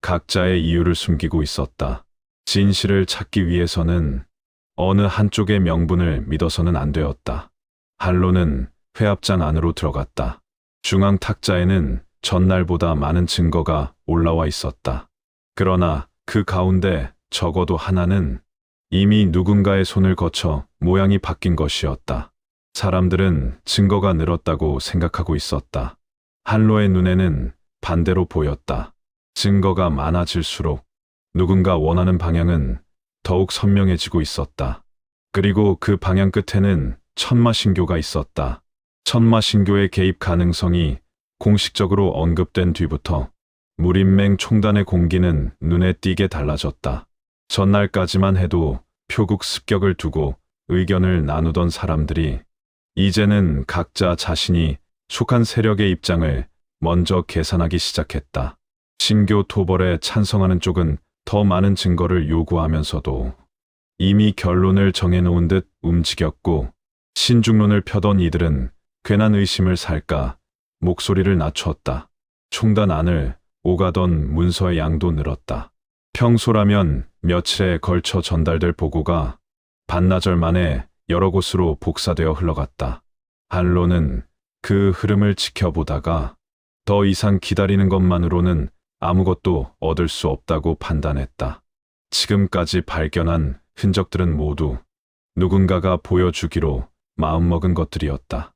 각자의 이유를 숨기고 있었다. 진실을 찾기 위해서는 어느 한쪽의 명분을 믿어서는 안 되었다. 한로는 회합장 안으로 들어갔다. 중앙 탁자에는 전날보다 많은 증거가 올라와 있었다. 그러나 그 가운데 적어도 하나는 이미 누군가의 손을 거쳐 모양이 바뀐 것이었다. 사람들은 증거가 늘었다고 생각하고 있었다. 한로의 눈에는 반대로 보였다. 증거가 많아질수록 누군가 원하는 방향은 더욱 선명해지고 있었다. 그리고 그 방향 끝에는 천마신교가 있었다. 천마신교의 개입 가능성이 공식적으로 언급된 뒤부터 무림맹 총단의 공기는 눈에 띄게 달라졌다. 전날까지만 해도 표국 습격을 두고 의견을 나누던 사람들이 이제는 각자 자신이 속한 세력의 입장을 먼저 계산하기 시작했다. 신교 토벌에 찬성하는 쪽은 더 많은 증거를 요구하면서도 이미 결론을 정해놓은 듯 움직였고, 신중론을 펴던 이들은 괜한 의심을 살까 목소리를 낮췄다. 총단 안을 오가던 문서의 양도 늘었다. 평소라면 며칠에 걸쳐 전달될 보고가 반나절 만에 여러 곳으로 복사되어 흘러갔다. 한로는 그 흐름을 지켜보다가 더 이상 기다리는 것만으로는 아무것도 얻을 수 없다고 판단했다. 지금까지 발견한 흔적들은 모두 누군가가 보여주기로 마음먹은 것들이었다.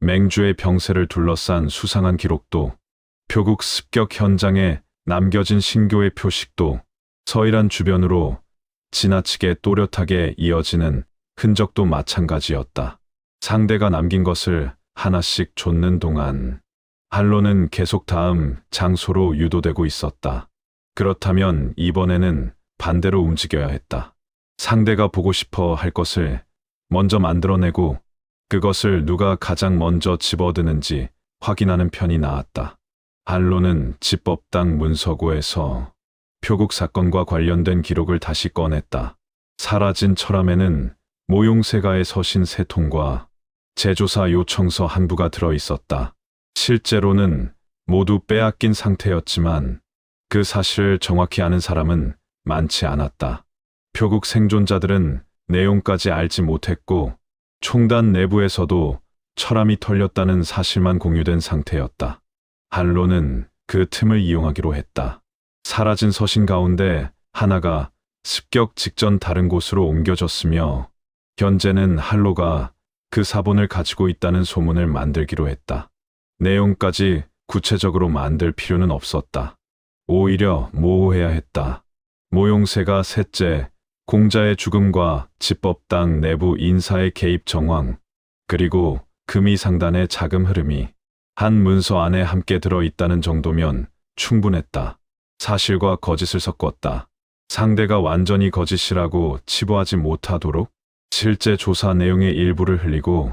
맹주의 병세를 둘러싼 수상한 기록도, 표국 습격 현장에 남겨진 신교의 표식도, 서일한 주변으로 지나치게 또렷하게 이어지는 흔적도 마찬가지였다. 상대가 남긴 것을 하나씩 좇는 동안 한로는 계속 다음 장소로 유도되고 있었다. 그렇다면 이번에는 반대로 움직여야 했다. 상대가 보고 싶어 할 것을 먼저 만들어내고 그것을 누가 가장 먼저 집어드는지 확인하는 편이 나았다. 한로는 집법당 문서고에서 표국 사건과 관련된 기록을 다시 꺼냈다. 사라진 철함에는 모용세가의 서신 3통과 제조사 요청서 한 부가 들어 있었다. 실제로는 모두 빼앗긴 상태였지만 그 사실을 정확히 아는 사람은 많지 않았다. 표국 생존자들은 내용까지 알지 못했고 총단 내부에서도 철함이 털렸다는 사실만 공유된 상태였다. 한로는 그 틈을 이용하기로 했다. 사라진 서신 가운데 하나가 습격 직전 다른 곳으로 옮겨졌으며 현재는 한로가 그 사본을 가지고 있다는 소문을 만들기로 했다. 내용까지 구체적으로 만들 필요는 없었다. 오히려 모호해야 했다. 모용세가 셋째, 공자의 죽음과 집법당 내부 인사의 개입 정황, 그리고 금이상단의 자금 흐름이 한 문서 안에 함께 들어있다는 정도면 충분했다. 사실과 거짓을 섞었다. 상대가 완전히 거짓이라고 치부하지 못하도록 실제 조사 내용의 일부를 흘리고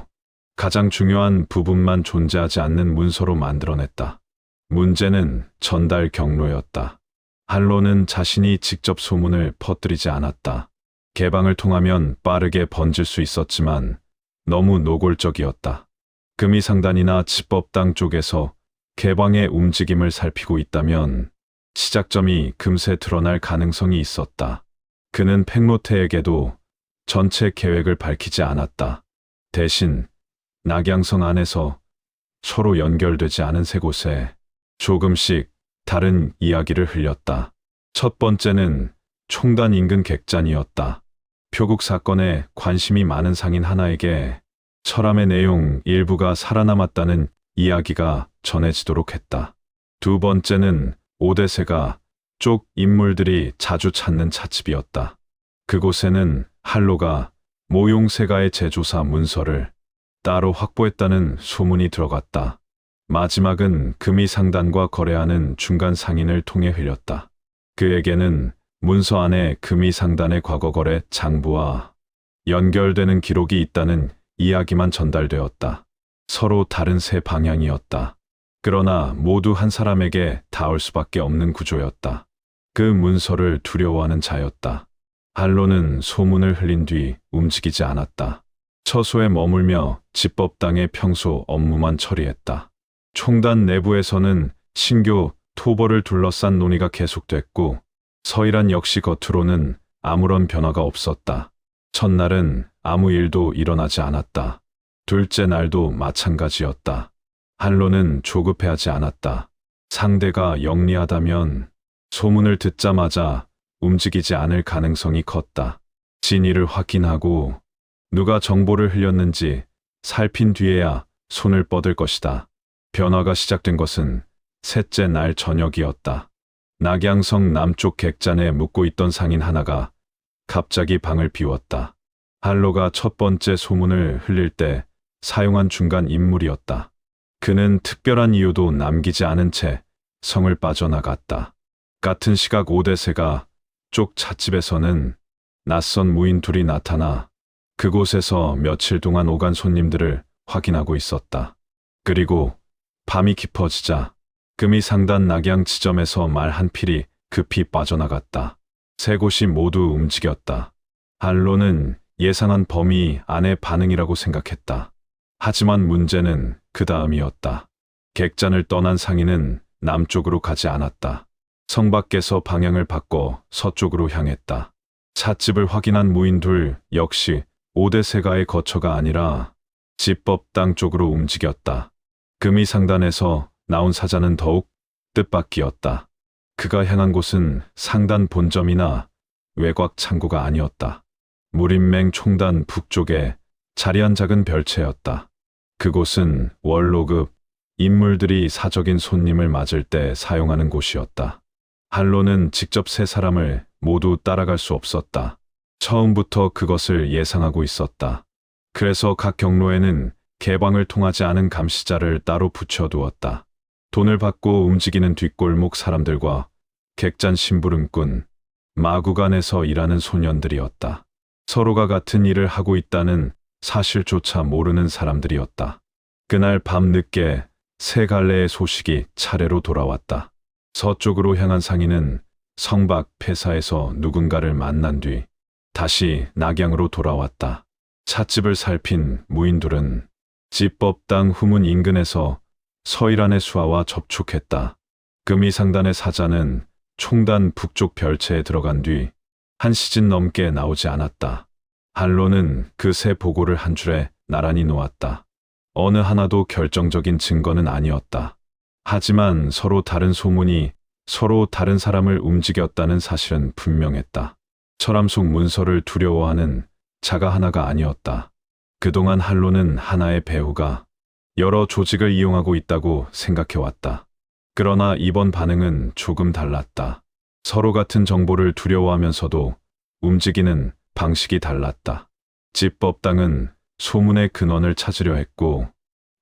가장 중요한 부분만 존재하지 않는 문서로 만들어냈다. 문제는 전달 경로였다. 한로는 자신이 직접 소문을 퍼뜨리지 않았다. 개방을 통하면 빠르게 번질 수 있었지만 너무 노골적이었다. 금이상단이나 집법당 쪽에서 개방의 움직임을 살피고 있다면 시작점이 금세 드러날 가능성이 있었다. 그는 팽로테에게도 전체 계획을 밝히지 않았다. 대신 낙양성 안에서 서로 연결되지 않은 세 곳에 조금씩 다른 이야기를 흘렸다. 첫 번째는 총단 인근 객잔이었다. 표국 사건에 관심이 많은 상인 하나에게 철함의 내용 일부가 살아남았다는 이야기가 전해지도록 했다. 두 번째는 오대세가 쪽 인물들이 자주 찾는 찻집이었다. 그곳에는 한로가 모용세가의 제조사 문서를 따로 확보했다는 소문이 들어갔다. 마지막은 금이상단과 거래하는 중간 상인을 통해 흘렸다. 그에게는 문서 안에 금이상단의 과거 거래 장부와 연결되는 기록이 있다는 이야기만 전달되었다. 서로 다른 세 방향이었다. 그러나 모두 한 사람에게 닿을 수밖에 없는 구조였다. 그 문서를 두려워하는 자였다. 한로는 소문을 흘린 뒤 움직이지 않았다. 처소에 머물며 집법당의 평소 업무만 처리했다. 총단 내부에서는 신교 토벌을 둘러싼 논의가 계속됐고 서일한 역시 겉으로는 아무런 변화가 없었다. 첫날은 아무 일도 일어나지 않았다. 둘째 날도 마찬가지였다. 한로는 조급해하지 않았다. 상대가 영리하다면 소문을 듣자마자 움직이지 않을 가능성이 컸다. 진위를 확인하고 누가 정보를 흘렸는지 살핀 뒤에야 손을 뻗을 것이다. 변화가 시작된 것은 셋째 날 저녁이었다. 낙양성 남쪽 객잔에 묵고 있던 상인 하나가 갑자기 방을 비웠다. 한로가 첫 번째 소문을 흘릴 때 사용한 중간 인물이었다. 그는 특별한 이유도 남기지 않은 채 성을 빠져나갔다. 같은 시각 오대세가 쪽 찻집에서는 낯선 무인 둘이 나타나 그곳에서 며칠 동안 오간 손님들을 확인하고 있었다. 그리고 밤이 깊어지자 금이상단 낙양 지점에서 말 한 필이 급히 빠져나갔다. 세 곳이 모두 움직였다. 한로는 예상한 범위 안의 반응이라고 생각했다. 하지만 문제는 그 다음이었다. 객잔을 떠난 상인은 남쪽으로 가지 않았다. 성 밖에서 방향을 바꿔 서쪽으로 향했다. 찻집을 확인한 무인 둘 역시 오대세가의 거처가 아니라 집법당 쪽으로 움직였다. 금이상단에서 나온 사자는 더욱 뜻밖이었다. 그가 향한 곳은 상단 본점이나 외곽 창고가 아니었다. 무림맹 총단 북쪽에 자리한 작은 별채였다. 그곳은 원로급 인물들이 사적인 손님을 맞을 때 사용하는 곳이었다. 한로는 직접 세 사람을 모두 따라갈 수 없었다. 처음부터 그것을 예상하고 있었다. 그래서 각 경로에는 개방을 통하지 않은 감시자를 따로 붙여두었다. 돈을 받고 움직이는 뒷골목 사람들과 객잔 심부름꾼, 마구간에서 일하는 소년들이었다. 서로가 같은 일을 하고 있다는 사실조차 모르는 사람들이었다. 그날 밤 늦게 세 갈래의 소식이 차례로 돌아왔다. 서쪽으로 향한 상인은 성박 폐사에서 누군가를 만난 뒤 다시 낙양으로 돌아왔다. 찻집을 살핀 무인들은 집법당 후문 인근에서 서일안의 수하와 접촉했다. 금이상단의 사자는 총단 북쪽 별채에 들어간 뒤 한 시즌 넘게 나오지 않았다. 한로는 그 세 보고를 한 줄에 나란히 놓았다. 어느 하나도 결정적인 증거는 아니었다. 하지만 서로 다른 소문이 서로 다른 사람을 움직였다는 사실은 분명했다. 철암 속 문서를 두려워하는 자가 하나가 아니었다. 그동안 한로는 하나의 배후가 여러 조직을 이용하고 있다고 생각해왔다. 그러나 이번 반응은 조금 달랐다. 서로 같은 정보를 두려워하면서도 움직이는 방식이 달랐다. 집법당은 소문의 근원을 찾으려 했고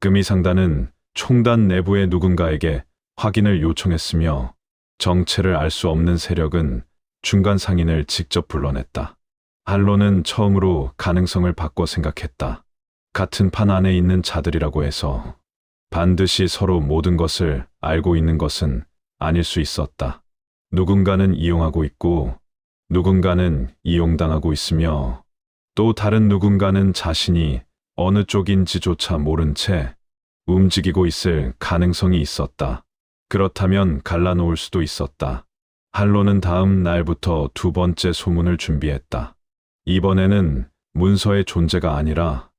금이상단은 총단 내부의 누군가에게 확인을 요청했으며 정체를 알 수 없는 세력은 중간 상인을 직접 불러냈다. 한로는 처음으로 가능성을 바꿔 생각했다. 같은 판 안에 있는 자들이라고 해서 반드시 서로 모든 것을 알고 있는 것은 아닐 수 있었다. 누군가는 이용하고 있고 누군가는 이용당하고 있으며 또 다른 누군가는 자신이 어느 쪽인지조차 모른 채 움직이고 있을 가능성이 있었다. 그렇다면 갈라놓을 수도 있었다. 한로는 다음 날부터 두 번째 소문을 준비했다. 이번에는 문서의 존재가 아니라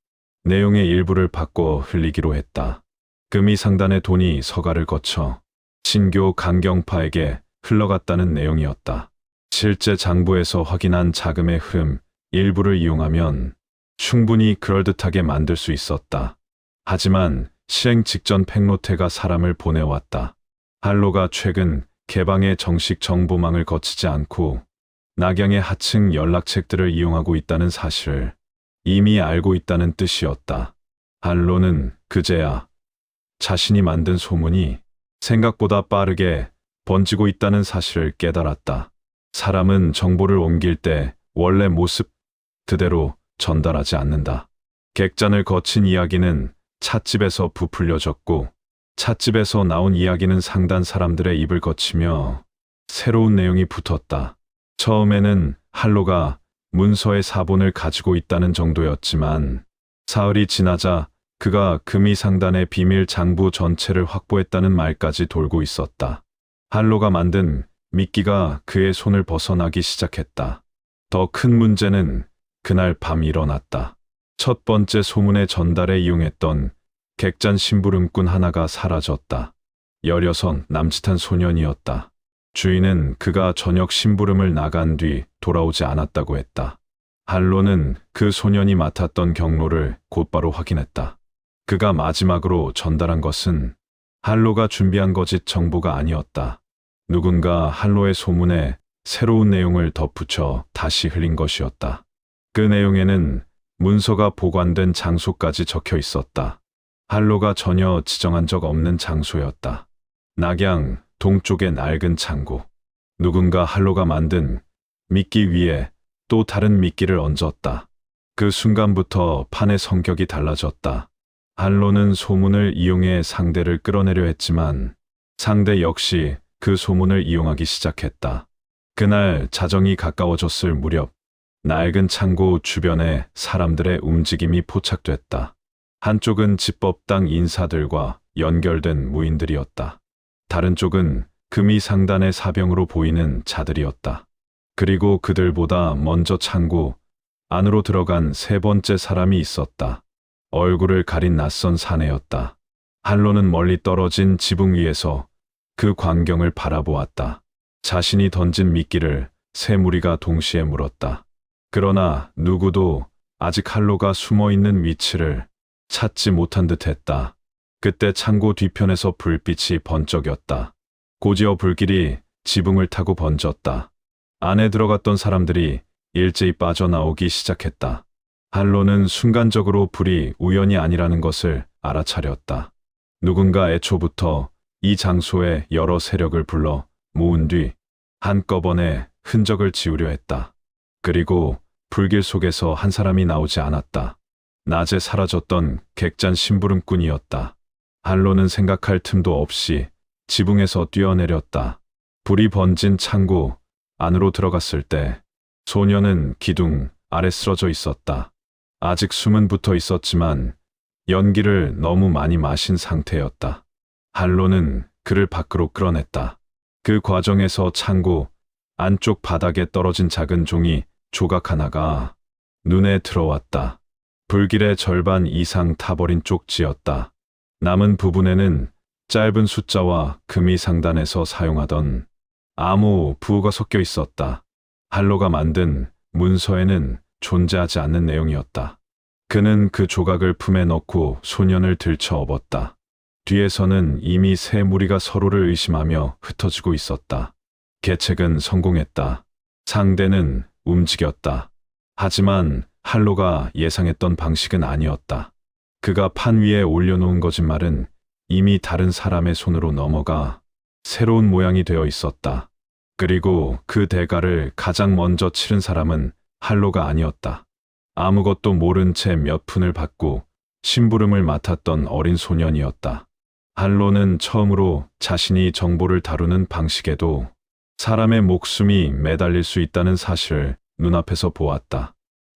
내용의 일부를 바꿔 흘리기로 했다. 금이상단의 돈이 서가를 거쳐 신교 강경파에게 흘러갔다는 내용이었다. 실제 장부에서 확인한 자금의 흐름 일부를 이용하면 충분히 그럴듯하게 만들 수 있었다. 하지만 실행 직전 팽로테가 사람을 보내왔다. 한로가 최근 개방의 정식 정보망을 거치지 않고 낙양의 하층 연락책들을 이용하고 있다는 사실을 이미 알고 있다는 뜻이었다. 한로는 그제야 자신이 만든 소문이 생각보다 빠르게 번지고 있다는 사실을 깨달았다. 사람은 정보를 옮길 때 원래 모습 그대로 전달하지 않는다. 객잔을 거친 이야기는 찻집에서 부풀려졌고 찻집에서 나온 이야기는 상단 사람들의 입을 거치며 새로운 내용이 붙었다. 처음에는 한로가 문서의 사본을 가지고 있다는 정도였지만 사흘이 지나자 그가 금이상단의 비밀 장부 전체를 확보했다는 말까지 돌고 있었다. 한로가 만든 미끼가 그의 손을 벗어나기 시작했다. 더 큰 문제는 그날 밤 일어났다. 첫 번째 소문의 전달에 이용했던 객잔 심부름꾼 하나가 사라졌다. 16 남짓한 소년이었다. 주인은 그가 저녁 심부름을 나간 뒤 돌아오지 않았다고 했다. 한로는 그 소년이 맡았던 경로를 곧바로 확인했다. 그가 마지막으로 전달한 것은 한로가 준비한 거짓 정보가 아니었다. 누군가 한로의 소문에 새로운 내용을 덧붙여 다시 흘린 것이었다. 그 내용에는 문서가 보관된 장소까지 적혀 있었다. 한로가 전혀 지정한 적 없는 장소였다. 낙양 동쪽의 낡은 창고. 누군가 한로가 만든 미끼 위에 또 다른 미끼를 얹었다. 그 순간부터 판의 성격이 달라졌다. 한로는 소문을 이용해 상대를 끌어내려 했지만 상대 역시 그 소문을 이용하기 시작했다. 그날 자정이 가까워졌을 무렵 낡은 창고 주변에 사람들의 움직임이 포착됐다. 한쪽은 집법당 인사들과 연결된 무인들이었다. 다른 쪽은 금이상단의 사병으로 보이는 자들이었다. 그리고 그들보다 먼저 창고 안으로 들어간 세 번째 사람이 있었다. 얼굴을 가린 낯선 사내였다. 한로는 멀리 떨어진 지붕 위에서 그 광경을 바라보았다. 자신이 던진 미끼를 세 무리가 동시에 물었다. 그러나 누구도 아직 한로가 숨어있는 위치를 찾지 못한 듯했다. 그때 창고 뒤편에서 불빛이 번쩍였다. 고지어 불길이 지붕을 타고 번졌다. 안에 들어갔던 사람들이 일제히 빠져나오기 시작했다. 한로는 순간적으로 불이 우연이 아니라는 것을 알아차렸다. 누군가 애초부터 이 장소에 여러 세력을 불러 모은 뒤 한꺼번에 흔적을 지우려 했다. 그리고 불길 속에서 한 사람이 나오지 않았다. 낮에 사라졌던 객잔 심부름꾼이었다. 한로는 생각할 틈도 없이 지붕에서 뛰어내렸다. 불이 번진 창고 안으로 들어갔을 때 소녀는 기둥 아래 쓰러져 있었다. 아직 숨은 붙어 있었지만 연기를 너무 많이 마신 상태였다. 한로는 그를 밖으로 끌어냈다. 그 과정에서 창고 안쪽 바닥에 떨어진 작은 종이 조각 하나가 눈에 들어왔다. 불길의 절반 이상 타버린 쪽지였다. 남은 부분에는 짧은 숫자와 금이 상단에서 사용하던 암호 부호가 섞여 있었다. 한로가 만든 문서에는 존재하지 않는 내용이었다. 그는 그 조각을 품에 넣고 소년을 들쳐 업었다. 뒤에서는 이미 세 무리가 서로를 의심하며 흩어지고 있었다. 계책은 성공했다. 상대는 움직였다. 하지만 한로가 예상했던 방식은 아니었다. 그가 판 위에 올려놓은 거짓말은 이미 다른 사람의 손으로 넘어가 새로운 모양이 되어 있었다. 그리고 그 대가를 가장 먼저 치른 사람은 한로가 아니었다. 아무것도 모른 채 몇 푼을 받고 심부름을 맡았던 어린 소년이었다. 한로는 처음으로 자신이 정보를 다루는 방식에도 사람의 목숨이 매달릴 수 있다는 사실을 눈앞에서 보았다.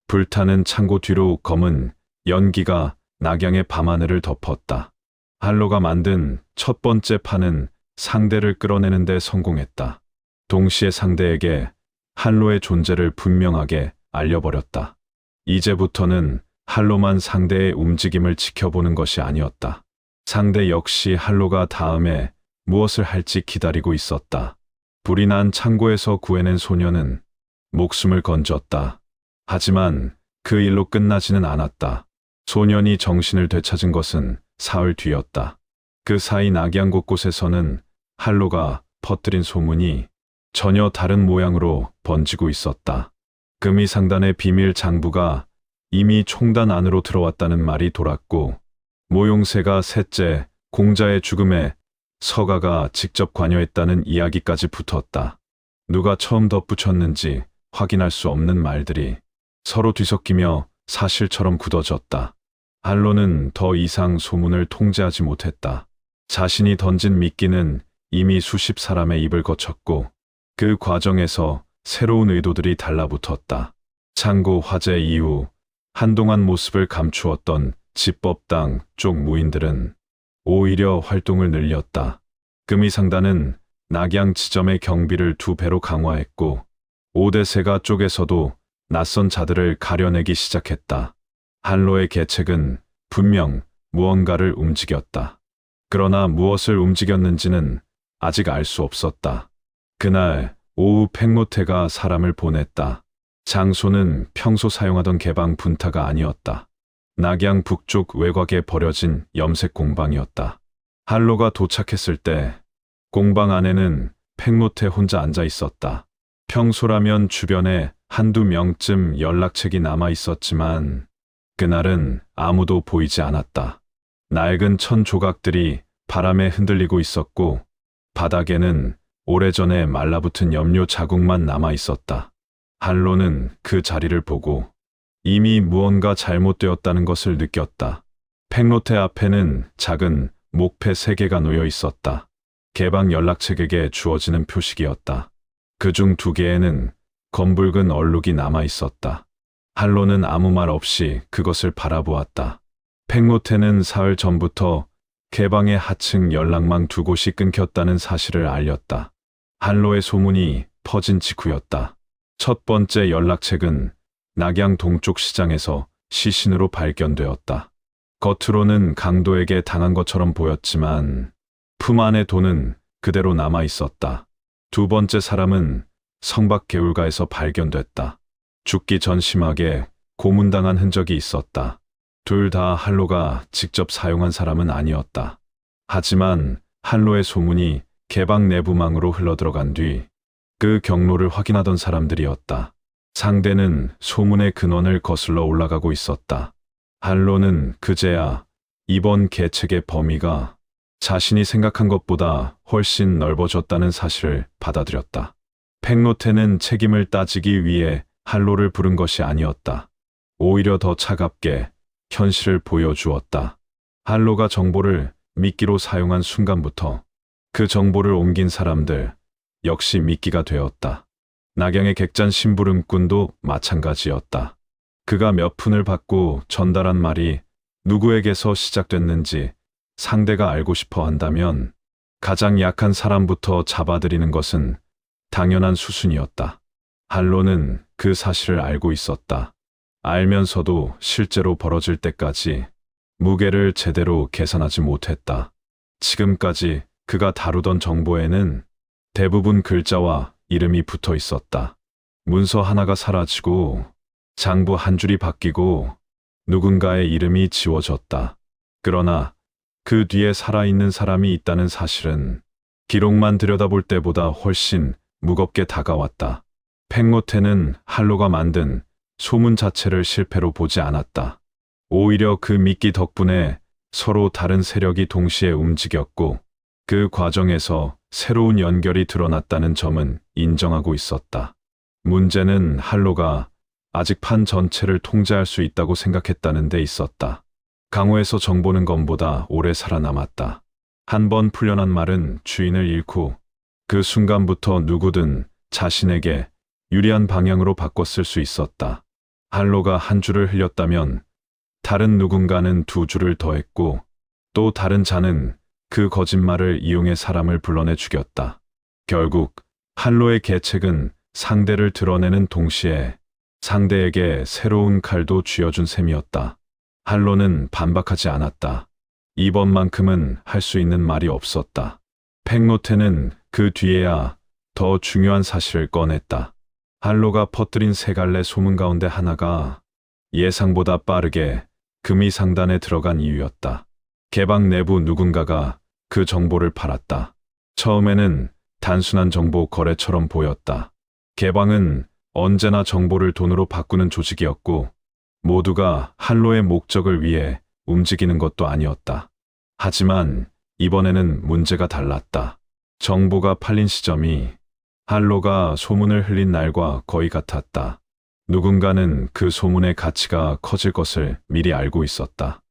불타는 창고 뒤로 검은 연기가 낙양의 밤하늘을 덮었다. 한로가 만든 첫 번째 판은 상대를 끌어내는 데 성공했다. 동시에 상대에게 한로의 존재를 분명하게 알려버렸다. 이제부터는 한로만 상대의 움직임을 지켜보는 것이 아니었다. 상대 역시 한로가 다음에 무엇을 할지 기다리고 있었다. 불이 난 창고에서 구해낸 소녀는 목숨을 건졌다. 하지만 그 일로 끝나지는 않았다. 소년이 정신을 되찾은 것은 사흘 뒤였다. 그 사이 낙양 곳곳에서는 한로가 퍼뜨린 소문이 전혀 다른 모양으로 번지고 있었다. 금이 상단의 비밀 장부가 이미 총단 안으로 들어왔다는 말이 돌았고, 모용새가 셋째 공자의 죽음에 서가가 직접 관여했다는 이야기까지 붙었다. 누가 처음 덧붙였는지 확인할 수 없는 말들이 서로 뒤섞이며 사실처럼 굳어졌다. 한로는 더 이상 소문을 통제하지 못했다. 자신이 던진 미끼는 이미 수십 사람의 입을 거쳤고 그 과정에서 새로운 의도들이 달라붙었다. 창고 화재 이후 한동안 모습을 감추었던 집법당 쪽 무인들은 오히려 활동을 늘렸다. 금이상단은 낙양 지점의 경비를 2배로 강화했고 5대세가 쪽에서도 낯선 자들을 가려내기 시작했다. 한로의 계책은 분명 무언가를 움직였다. 그러나 무엇을 움직였는지는 아직 알 수 없었다. 그날 오후 팽로테가 사람을 보냈다. 장소는 평소 사용하던 개방 분타가 아니었다. 낙양 북쪽 외곽에 버려진 염색 공방이었다. 한로가 도착했을 때 공방 안에는 팽로테 혼자 앉아 있었다. 평소라면 주변에 한두 명쯤 연락책이 남아 있었지만 그날은 아무도 보이지 않았다. 낡은 천 조각들이 바람에 흔들리고 있었고 바닥에는 오래전에 말라붙은 염료 자국만 남아 있었다. 한로는 그 자리를 보고 이미 무언가 잘못되었다는 것을 느꼈다. 팽로테 앞에는 작은 목패 3개가 놓여 있었다. 개방 연락책에게 주어지는 표식이었다. 그중 2개에는 검붉은 얼룩이 남아 있었다. 한로는 아무 말 없이 그것을 바라보았다. 팽로테는 사흘 전부터 개방의 하층 연락망 2곳이 끊겼다는 사실을 알렸다. 한로의 소문이 퍼진 직후였다. 첫 번째 연락책은 낙양 동쪽 시장에서 시신으로 발견되었다. 겉으로는 강도에게 당한 것처럼 보였지만 품 안의 돈은 그대로 남아 있었다. 두 번째 사람은 성박 개울가에서 발견됐다. 죽기 전 심하게 고문당한 흔적이 있었다. 둘 다 한로가 직접 사용한 사람은 아니었다. 하지만 한로의 소문이 개방 내부망으로 흘러들어간 뒤 그 경로를 확인하던 사람들이었다. 상대는 소문의 근원을 거슬러 올라가고 있었다. 한로는 그제야 이번 계책의 범위가 자신이 생각한 것보다 훨씬 넓어졌다는 사실을 받아들였다. 팽로테는 책임을 따지기 위해 한로를 부른 것이 아니었다. 오히려 더 차갑게 현실을 보여주었다. 한로가 정보를 미끼로 사용한 순간부터 그 정보를 옮긴 사람들 역시 미끼가 되었다. 낙양의 객잔 심부름꾼도 마찬가지였다. 그가 몇 푼을 받고 전달한 말이 누구에게서 시작됐는지 상대가 알고 싶어 한다면 가장 약한 사람부터 잡아들이는 것은 당연한 수순이었다. 한로는 그 사실을 알고 있었다. 알면서도 실제로 벌어질 때까지 무게를 제대로 계산하지 못했다. 지금까지 그가 다루던 정보에는 대부분 글자와 이름이 붙어 있었다. 문서 하나가 사라지고 장부 한 줄이 바뀌고 누군가의 이름이 지워졌다. 그러나 그 뒤에 살아있는 사람이 있다는 사실은 기록만 들여다볼 때보다 훨씬 무겁게 다가왔다. 팽로테는 한로가 만든 소문 자체를 실패로 보지 않았다. 오히려 그 미끼 덕분에 서로 다른 세력이 동시에 움직였고 그 과정에서 새로운 연결이 드러났다는 점은 인정하고 있었다. 문제는 한로가 아직 판 전체를 통제할 수 있다고 생각했다는 데 있었다. 강호에서 정보는 검보다 오래 살아남았다. 한 번 풀려난 말은 주인을 잃고 그 순간부터 누구든 자신에게 유리한 방향으로 바꿔 쓸 수 있었다. 한로가 한 줄을 흘렸다면 다른 누군가는 두 줄을 더했고 또 다른 자는 그 거짓말을 이용해 사람을 불러내 죽였다. 결국 한로의 계책은 상대를 드러내는 동시에 상대에게 새로운 칼도 쥐어준 셈이었다. 한로는 반박하지 않았다. 이번만큼은 할 수 있는 말이 없었다. 팽로테는 그 뒤에야 더 중요한 사실을 꺼냈다. 한로가 퍼뜨린 세 갈래 소문 가운데 하나가 예상보다 빠르게 금이 상단에 들어간 이유였다. 개방 내부 누군가가 그 정보를 팔았다. 처음에는 단순한 정보 거래처럼 보였다. 개방은 언제나 정보를 돈으로 바꾸는 조직이었고 모두가 한로의 목적을 위해 움직이는 것도 아니었다. 하지만 이번에는 문제가 달랐다. 정보가 팔린 시점이 한로가 소문을 흘린 날과 거의 같았다. 누군가는 그 소문의 가치가 커질 것을 미리 알고 있었다.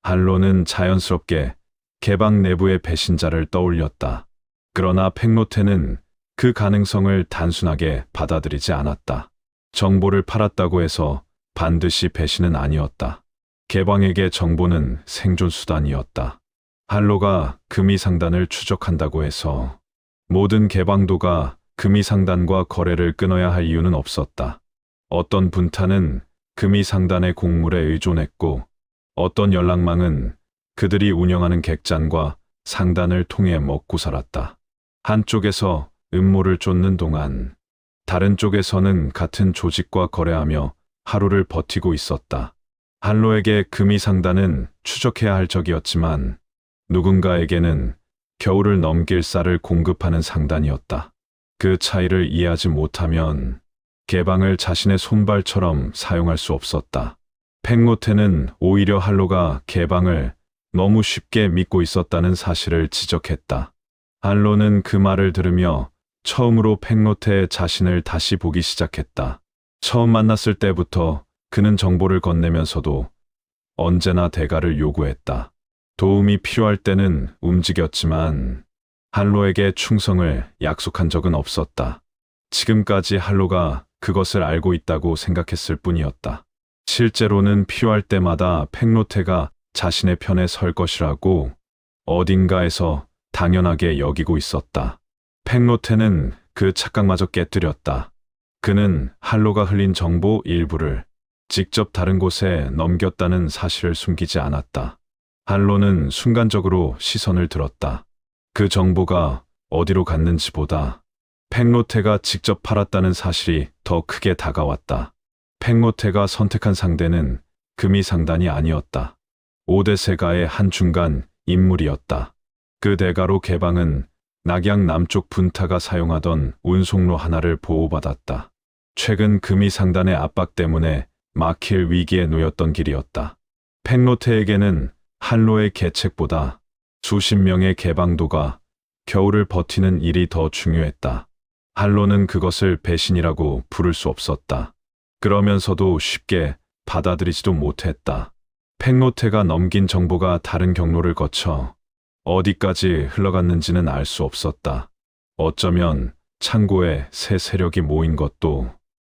한로는 자연스럽게 개방 내부의 배신자를 떠올렸다. 그러나 팽로테는 그 가능성을 단순하게 받아들이지 않았다. 정보를 팔았다고 해서 반드시 배신은 아니었다. 개방에게 정보는 생존 수단이었다. 한로가 금이상단을 추적한다고 해서 모든 개방도가 금이상단과 거래를 끊어야 할 이유는 없었다. 어떤 분탄은 금이상단의 곡물에 의존했고 어떤 연락망은 그들이 운영하는 객잔과 상단을 통해 먹고 살았다. 한쪽에서 음모를 쫓는 동안 다른 쪽에서는 같은 조직과 거래하며 하루를 버티고 있었다. 한로에게 금이상단은 추적해야 할 적이었지만 누군가에게는 겨울을 넘길 쌀을 공급하는 상단이었다. 그 차이를 이해하지 못하면 개방을 자신의 손발처럼 사용할 수 없었다. 팽로테는 오히려 한로가 개방을 너무 쉽게 믿고 있었다는 사실을 지적했다. 한로는 그 말을 들으며 처음으로 팽로테 자신을 다시 보기 시작했다. 처음 만났을 때부터 그는 정보를 건네면서도 언제나 대가를 요구했다. 도움이 필요할 때는 움직였지만 한로에게 충성을 약속한 적은 없었다. 지금까지 한로가 그것을 알고 있다고 생각했을 뿐이었다. 실제로는 필요할 때마다 팽로테가 자신의 편에 설 것이라고 어딘가에서 당연하게 여기고 있었다. 팽로테는 그 착각마저 깨뜨렸다. 그는 한로가 흘린 정보 일부를 직접 다른 곳에 넘겼다는 사실을 숨기지 않았다. 한로는 순간적으로 시선을 들었다. 그 정보가 어디로 갔는지보다 팽로테가 직접 팔았다는 사실이 더 크게 다가왔다. 팽로테가 선택한 상대는 금이상단이 아니었다. 오대세가의 한 중간 인물이었다. 그 대가로 개방은 낙양 남쪽 분타가 사용하던 운송로 하나를 보호받았다. 최근 금이 상단의 압박 때문에 막힐 위기에 놓였던 길이었다. 팽로테에게는 한로의 계책보다 수십 명의 개방도가 겨울을 버티는 일이 더 중요했다. 한로는 그것을 배신이라고 부를 수 없었다. 그러면서도 쉽게 받아들이지도 못했다. 팽로테가 넘긴 정보가 다른 경로를 거쳐 어디까지 흘러갔는지는 알 수 없었다. 어쩌면 창고에 새 세력이 모인 것도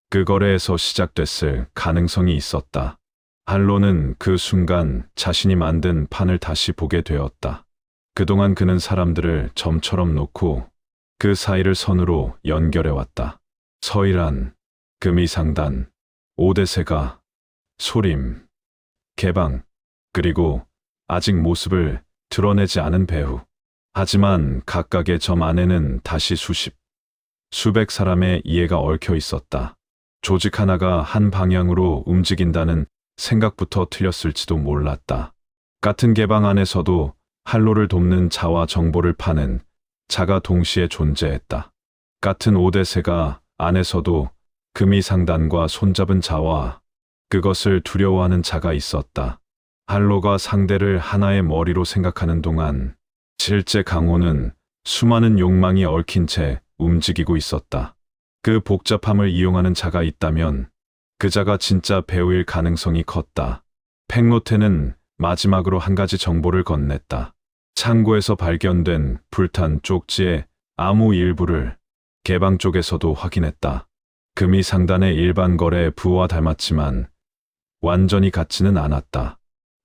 그 거래에서 시작됐을 가능성이 있었다. 한로는 그 순간 자신이 만든 판을 다시 보게 되었다. 그동안 그는 사람들을 점처럼 놓고 그 사이를 선으로 연결해왔다. 서일한, 금이상단, 오대세가, 소림, 개방, 그리고 아직 모습을 드러내지 않은 배후. 하지만 각각의 점 안에는 다시 수백 사람의 이해가 얽혀 있었다. 조직 하나가 한 방향으로 움직인다는 생각부터 틀렸을지도 몰랐다. 같은 개방 안에서도 한로를 돕는 자와 정보를 파는 자가 동시에 존재했다. 같은 오대세가 안에서도 금이상단과 손잡은 자와 그것을 두려워하는 자가 있었다. 한로가 상대를 하나의 머리로 생각하는 동안 실제 강호는 수많은 욕망이 얽힌 채 움직이고 있었다. 그 복잡함을 이용하는 자가 있다면 그 자가 진짜 배우일 가능성이 컸다. 팽로테는 마지막으로 한 가지 정보를 건넸다. 창고에서 발견된 불탄 쪽지의 아무 일부를 개방 쪽에서도 확인했다. 금이 상단의 일반 거래 부와 닮았지만 완전히 같지는 않았다.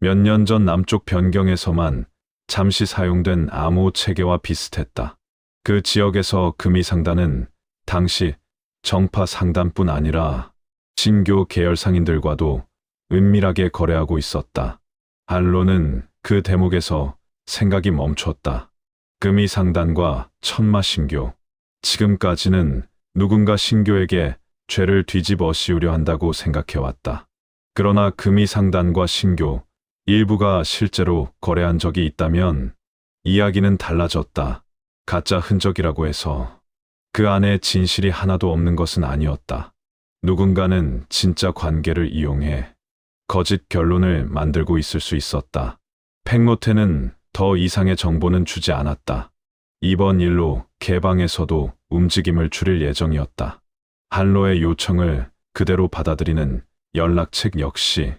몇 년 전 남쪽 변경에서만 잠시 사용된 암호 체계와 비슷했다. 그 지역에서 금이 상단은 당시 정파 상단뿐 아니라 신교 계열 상인들과도 은밀하게 거래하고 있었다. 한로는 그 대목에서 생각이 멈췄다. 금이 상단과 천마 신교. 지금까지는 누군가 신교에게 죄를 뒤집어 씌우려 한다고 생각해왔다. 그러나 금이 상단과 신교 일부가 실제로 거래한 적이 있다면 이야기는 달라졌다. 가짜 흔적이라고 해서 그 안에 진실이 하나도 없는 것은 아니었다. 누군가는 진짜 관계를 이용해 거짓 결론을 만들고 있을 수 있었다. 팽로테는 더 이상의 정보는 주지 않았다. 이번 일로 개방에서도 움직임을 줄일 예정이었다. 한로의 요청을 그대로 받아들이는 연락책 역시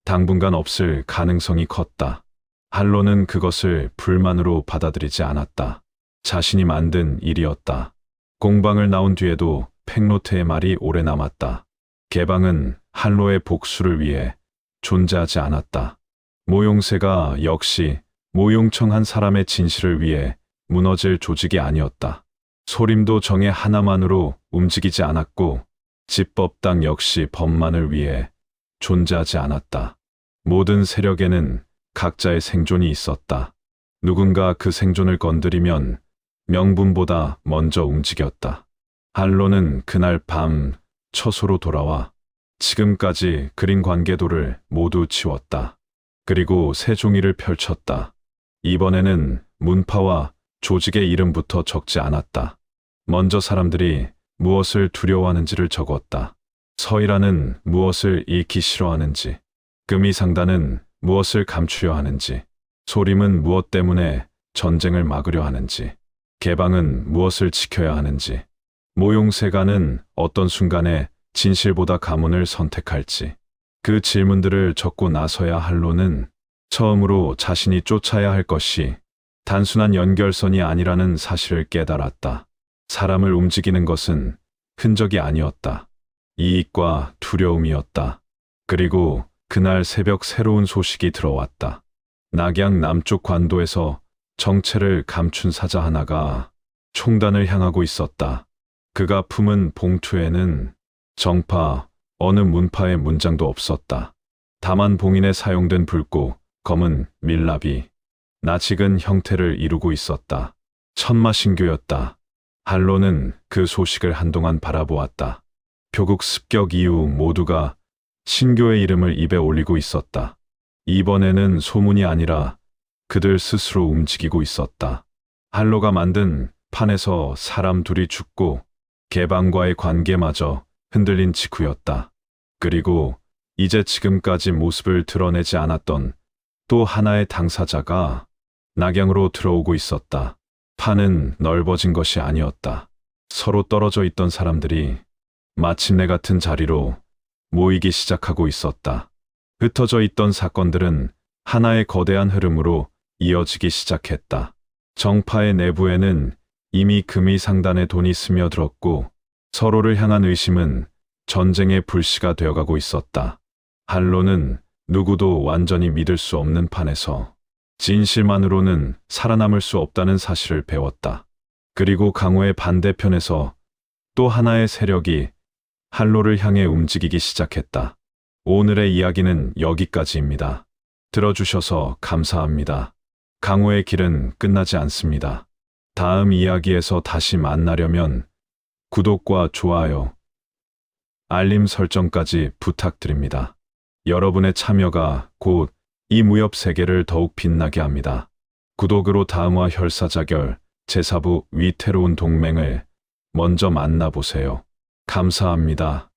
당분간 없을 가능성이 컸다. 한로는 그것을 불만으로 받아들이지 않았다. 자신이 만든 일이었다. 공방을 나온 뒤에도 팽로테의 말이 오래 남았다. 개방은 한로의 복수를 위해 존재하지 않았다. 모용세가 역시 모용청 한 사람의 진실을 위해 무너질 조직이 아니었다. 소림도 정의 하나만으로 움직이지 않았고 집법당 역시 법만을 위해 존재하지 않았다. 모든 세력에는 각자의 생존이 있었다. 누군가 그 생존을 건드리면 명분보다 먼저 움직였다. 한로는 그날 밤 처소로 돌아와 지금까지 그린 관계도를 모두 치웠다. 그리고 새 종이를 펼쳤다. 이번에는 문파와 조직의 이름부터 적지 않았다. 먼저 사람들이 무엇을 두려워하는지를 적었다. 서일하는 무엇을 잃기 싫어하는지, 금이상단은 무엇을 감추려 하는지, 소림은 무엇 때문에 전쟁을 막으려 하는지, 개방은 무엇을 지켜야 하는지, 모용세가는 어떤 순간에 진실보다 가문을 선택할지, 그 질문들을 적고 나서야 한로는 처음으로 자신이 쫓아야 할 것이 단순한 연결선이 아니라는 사실을 깨달았다. 사람을 움직이는 것은 흔적이 아니었다. 이익과 두려움이었다. 그리고 그날 새벽 새로운 소식이 들어왔다. 낙양 남쪽 관도에서 정체를 감춘 사자 하나가 총단을 향하고 있었다. 그가 품은 봉투에는 정파, 어느 문파의 문장도 없었다. 다만 봉인에 사용된 붉고 검은 밀랍이 낯익은 형태를 이루고 있었다. 천마신교였다. 한로는 그 소식을 한동안 바라보았다. 표국 습격 이후 모두가 신교의 이름을 입에 올리고 있었다. 이번에는 소문이 아니라 그들 스스로 움직이고 있었다. 한로가 만든 판에서 사람 둘이 죽고 개방과의 관계마저 흔들린 직후였다. 그리고 이제 지금까지 모습을 드러내지 않았던 또 하나의 당사자가 낙양으로 들어오고 있었다. 판은 넓어진 것이 아니었다. 서로 떨어져 있던 사람들이 마침내 같은 자리로 모이기 시작하고 있었다. 흩어져 있던 사건들은 하나의 거대한 흐름으로 이어지기 시작했다. 정파의 내부에는 이미 금이 상단의 돈이 스며들었고 서로를 향한 의심은 전쟁의 불씨가 되어가고 있었다. 한로는 누구도 완전히 믿을 수 없는 판에서 진실만으로는 살아남을 수 없다는 사실을 배웠다. 그리고 강호의 반대편에서 또 하나의 세력이 한로를 향해 움직이기 시작했다. 오늘의 이야기는 여기까지입니다. 들어주셔서 감사합니다. 강호의 길은 끝나지 않습니다. 다음 이야기에서 다시 만나려면 구독과 좋아요, 알림 설정까지 부탁드립니다. 여러분의 참여가 곧 이 무협 세계를 더욱 빛나게 합니다. 구독으로 다음화 혈사자결 제4부 위태로운 동맹을 먼저 만나보세요. 감사합니다.